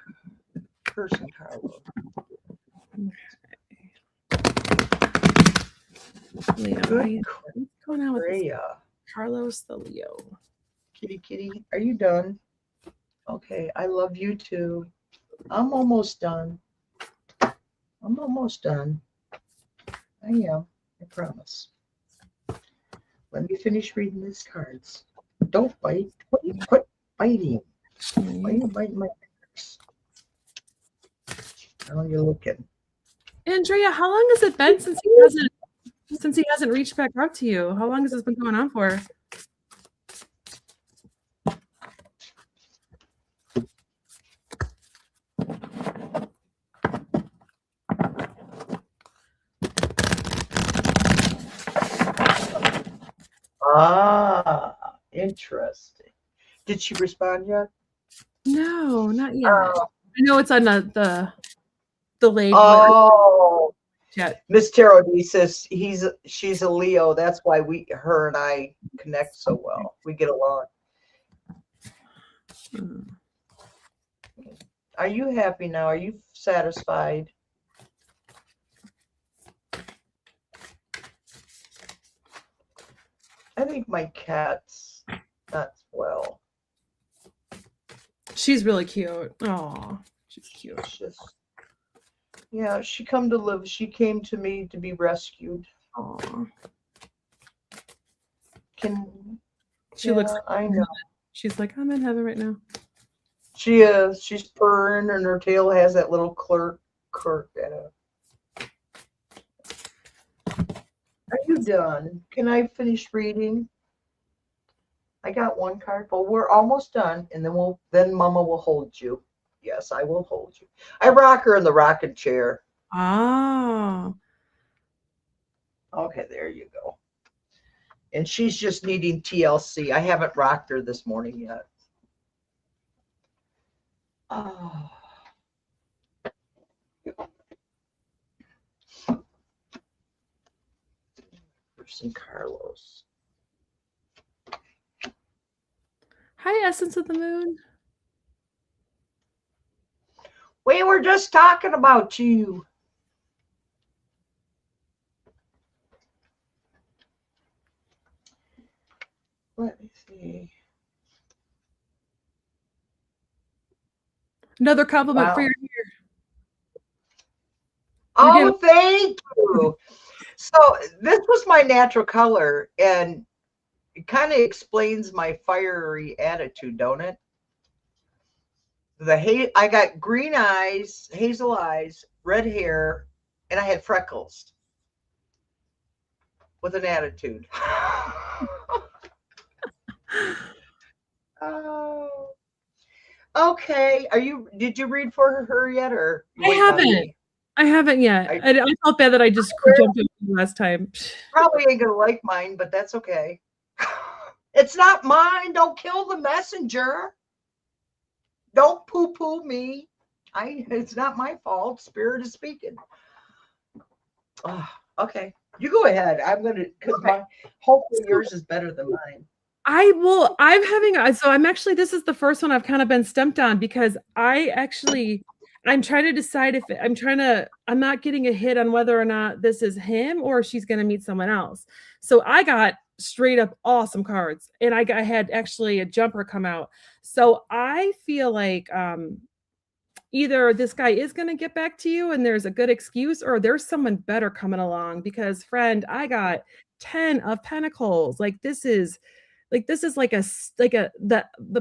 person, Carlos. Leo, Good what's going on with this? Freya. Carlos the Leo. Kitty, are you done? Okay, I love you too. I'm almost done. I'm almost done. I am. I promise. Let me finish reading these cards. Don't bite. Quit biting. Why are you biting my fingers? How are you looking? Andrea, how long has it been since he hasn't reached back out to you? How long has this been going on for? Ah, interesting. Did she respond yet? No, not yet. I know it's on the delayed Oh, chat. Miss Terese says she's a Leo. That's why her and I connect so well. We get along. Are you happy now? Are you satisfied? I think my cat's not well. She's really cute. Oh, she's cute. Yeah, she came to me to be rescued. Oh, She looks like I know. She's like, I'm in heaven right now. She is. She's purring, and her tail has that little quirk in it. Are you done? Can I finish reading? I got one card, but we're almost done, and then Mama will hold you. Yes, I will hold you. I rock her in the rocking chair. Oh. Okay, there you go. And she's just needing TLC. I haven't rocked her this morning yet. Oh. Person Carlos. Hi, Essence of the Moon. We were just talking about you. Let me see. Another compliment for your hair. Oh, thank you. So this was my natural color, and it kind of explains my fiery attitude, don't it? I got green eyes, hazel eyes, red hair, and I had freckles with an attitude. Oh. Okay. Did you read for her yet, or I haven't. I haven't yet. I felt bad that I just jumped in last time. Probably ain't gonna like mine, but that's okay. It's not mine. Don't kill the messenger. Don't poo-poo me. It's not my fault. Spirit is speaking. Oh, okay. You go ahead. I'm gonna hopefully yours is better than mine. This is the first one I've kind of been stumped on because I'm trying to decide I'm not getting a hit on whether or not this is him or she's going to meet someone else. So I got straight up awesome cards, and I had actually a jumper come out. So I feel like either this guy is going to get back to you and there's a good excuse, or there's someone better coming along, because friend, I got 10 of Pentacles. This is the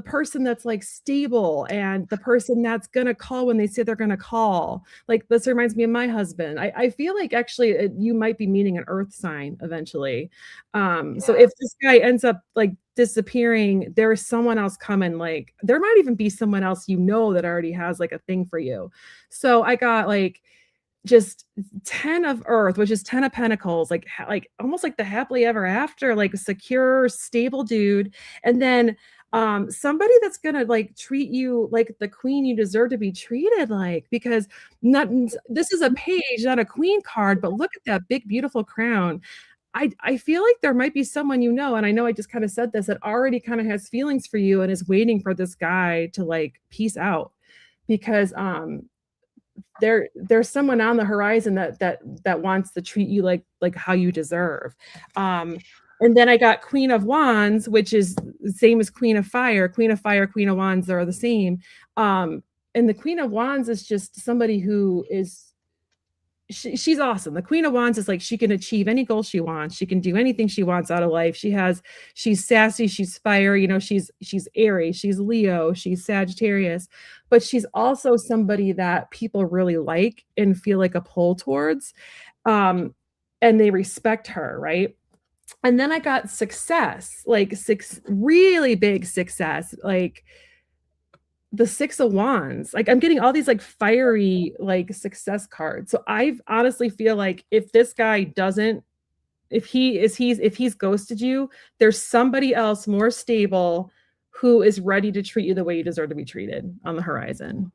person that's like stable, and the person that's gonna call when they say they're gonna call. Like, this reminds me of my husband. I feel like actually you might be meeting an earth sign eventually. So if this guy ends up like disappearing, there is someone else coming. Like, there might even be someone else that already has like a thing for you. So I got like just 10 of earth, which is 10 of pentacles, like almost like the happily ever after, like a secure, stable dude. And then somebody that's gonna like treat you like the queen you deserve to be treated like, because not this is a page, not a queen card, but look at that big, beautiful crown. I feel like there might be someone you know, and I know I just kind of said this, that already kind of has feelings for you and is waiting for this guy to like peace out, because there's someone on the horizon that wants to treat you like how you deserve. And then I got Queen of Wands, which is the same as Queen of Fire. Queen of Fire, Queen of Wands are the same. And the Queen of Wands is just somebody who is she's awesome. The Queen of Wands is like she can achieve any goal she wants. She can do anything she wants out of life. She's sassy, she's fiery, she's Aries, she's Leo, she's Sagittarius, but she's also somebody that people really like and feel like a pull towards. And they respect her, right? And then I got success, like really big success, like the Six of Wands. Like I'm getting all these like fiery like success cards. So I honestly feel like if this guy doesn't, if he's ghosted you, there's somebody else more stable who is ready to treat you the way you deserve to be treated on the horizon.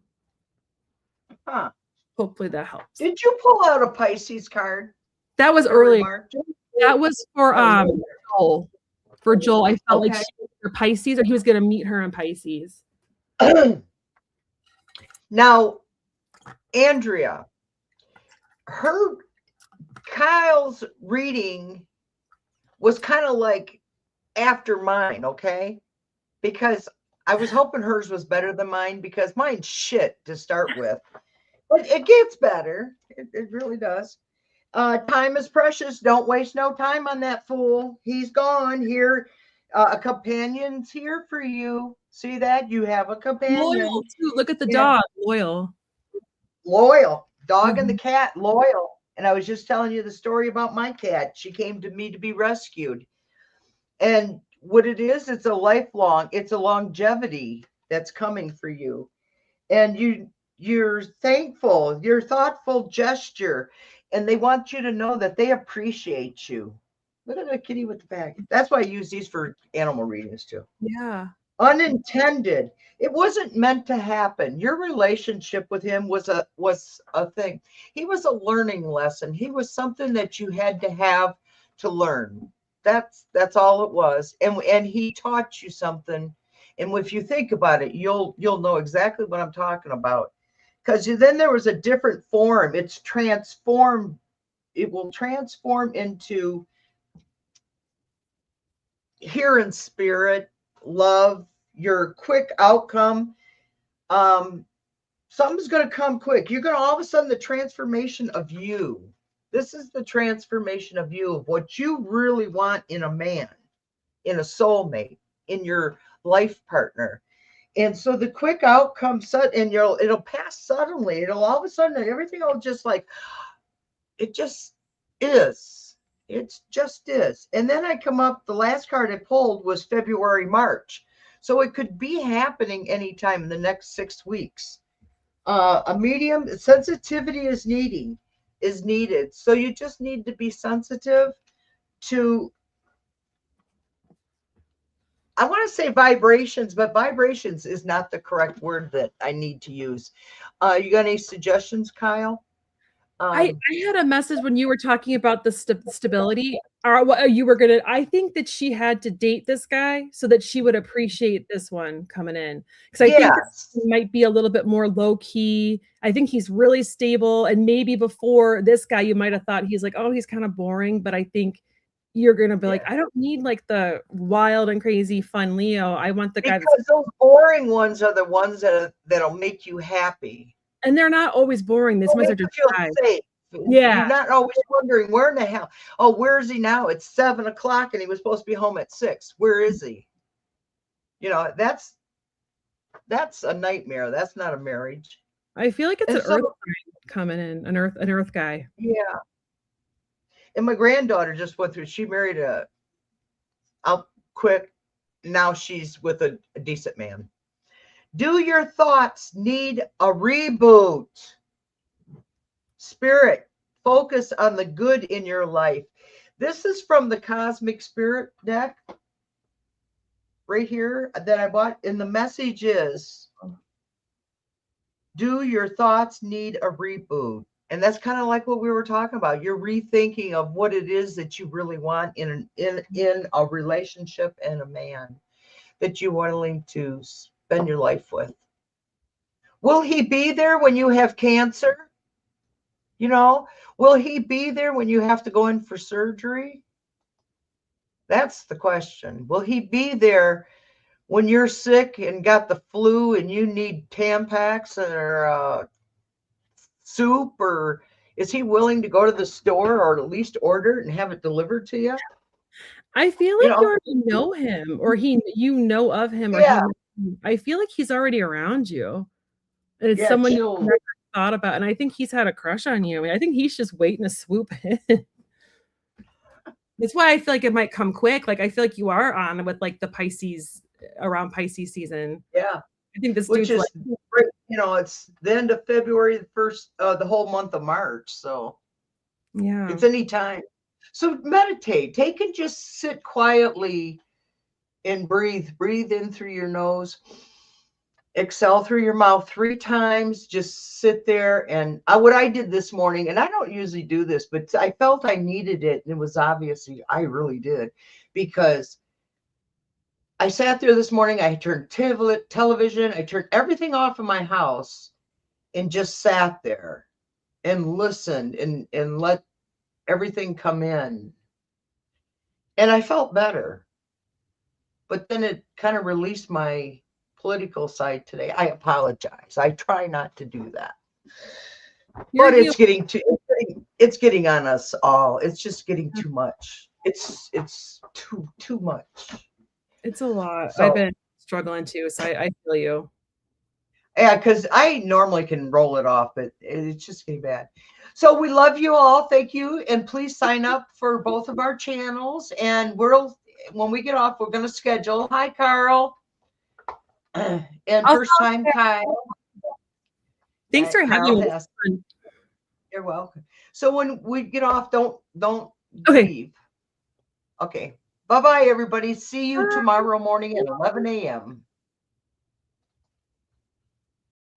Huh. Hopefully that helps. Did you pull out a Pisces card? That was early. March? That was for Joel. For Joel, I felt like she was for Pisces, or he was going to meet her in Pisces. Now, Andrea, Kyle's reading was kind of like after mine, okay? Because I was hoping hers was better than mine, because mine's shit to start with. But it gets better. It really does. Time is precious. Don't waste no time on that fool. He's gone. Here, a companion's here for you. See that? You have a companion. Loyal too. Look at the dog. Loyal. Dog and the cat, loyal. And I was just telling you the story about my cat. She came to me to be rescued. And what it is, it's a longevity that's coming for you. And you're thankful, your thoughtful gesture. And they want you to know that they appreciate you. Look at the kitty with the bag. That's why I use these for animal readings too. Yeah. Unintended. It wasn't meant to happen. Your relationship with him was a thing. He was a learning lesson. He was something that you had to have to learn. That's all it was. And he taught you something. And if you think about it, you'll know exactly what I'm talking about. Because then there was a different form. It's transformed. It will transform into here in spirit, love, your quick outcome. Something's going to come quick. You're going to all of a sudden the transformation of you. This is the transformation of you, of what you really want in a man, in a soulmate, in your life partner. And so the quick outcome, and it'll pass suddenly. It'll all of a sudden, everything will just like, it just is. It just is. And then I come up, the last card I pulled was February, March. So it could be happening anytime in the next 6 weeks. A medium sensitivity is needed. So you just need to be sensitive to, I want to say vibrations, but vibrations is not the correct word that I need to use. You got any suggestions, Kyle? I had a message when you were talking about the stability, or what you were gonna. I think that she had to date this guy so that she would appreciate this one coming in, because I think he might be a little bit more low key. I think he's really stable, and maybe before this guy, you might have thought he's like, oh, he's kind of boring. But I think you're gonna be like, I don't need like the wild and crazy fun Leo. I want the guy because those boring ones are the ones that'll make you happy. And they're not always boring. These ones are just safe. Yeah. You're not always wondering where in the hell. Oh, where is he now? It's 7 o'clock and he was supposed to be home at 6. Where is he? That's a nightmare. That's not a marriage. I feel like it's an earth guy coming in, an earth guy. Yeah. And my granddaughter just went through. She married out quick. Now she's with a decent man. Do your thoughts need a reboot? Spirit, focus on the good in your life. This is from the Cosmic Spirit deck right here that I bought. And the message is, do your thoughts need a reboot? And that's kind of like what we were talking about. You're rethinking of what it is that you really want in a relationship and a man that you're willing to spend your life with. Will he be there when you have cancer? You know, will he be there when you have to go in for surgery? That's the question. Will he be there when you're sick and got the flu and you need Tampax or soup, or is he willing to go to the store or at least order it and have it delivered to you? I feel You like you know, already know him, or you know of him, or yeah, I feel like he's already around you. And it's yeah, someone you've chill. never thought about. And I think he's had a crush on you. I mean, I think he's just waiting to swoop in. That's why I feel like it might come quick. Like I feel like you are on with like the Pisces around Pisces season. Yeah, I think this which dude's like, is great. You know, it's the end of February, the first, the whole month of March. So yeah. it's any time. So meditate. Take and just sit quietly and breathe. Breathe in through your nose, exhale through your mouth 3 times. Just sit there. And what I did this morning, and I don't usually do this, but I felt I needed it. And it was obvious I really did, because I sat there this morning. I turned television. I turned everything off in my house and just sat there and listened and let everything come in. And I felt better. But then it kind of released my political side today. I apologize. I try not to do that. You're But healed. it's getting on us all. It's just getting too much. It's too much. It's a lot. I've So been struggling too, so I feel you. yeah, because I normally can roll it off, but it's just getting bad. So we love you all. Thank you. And please sign up for both of our channels. And when we get off, we're going to schedule. Hi, Carl. And I'll first time, Kyle. Thanks for having Carl me. This has. was fun. You're welcome. So when we get off, don't Okay. leave. Okay. Bye-bye, everybody. See you Bye. tomorrow morning at 11 a.m.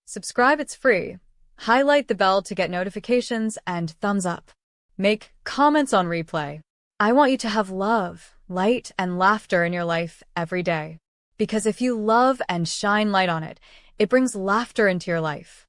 Subscribe, it's free. Highlight the bell to get notifications and thumbs up. Make comments on replay. I want you to have love, light, and laughter in your life every day. Because if you love and shine light on it, it brings laughter into your life.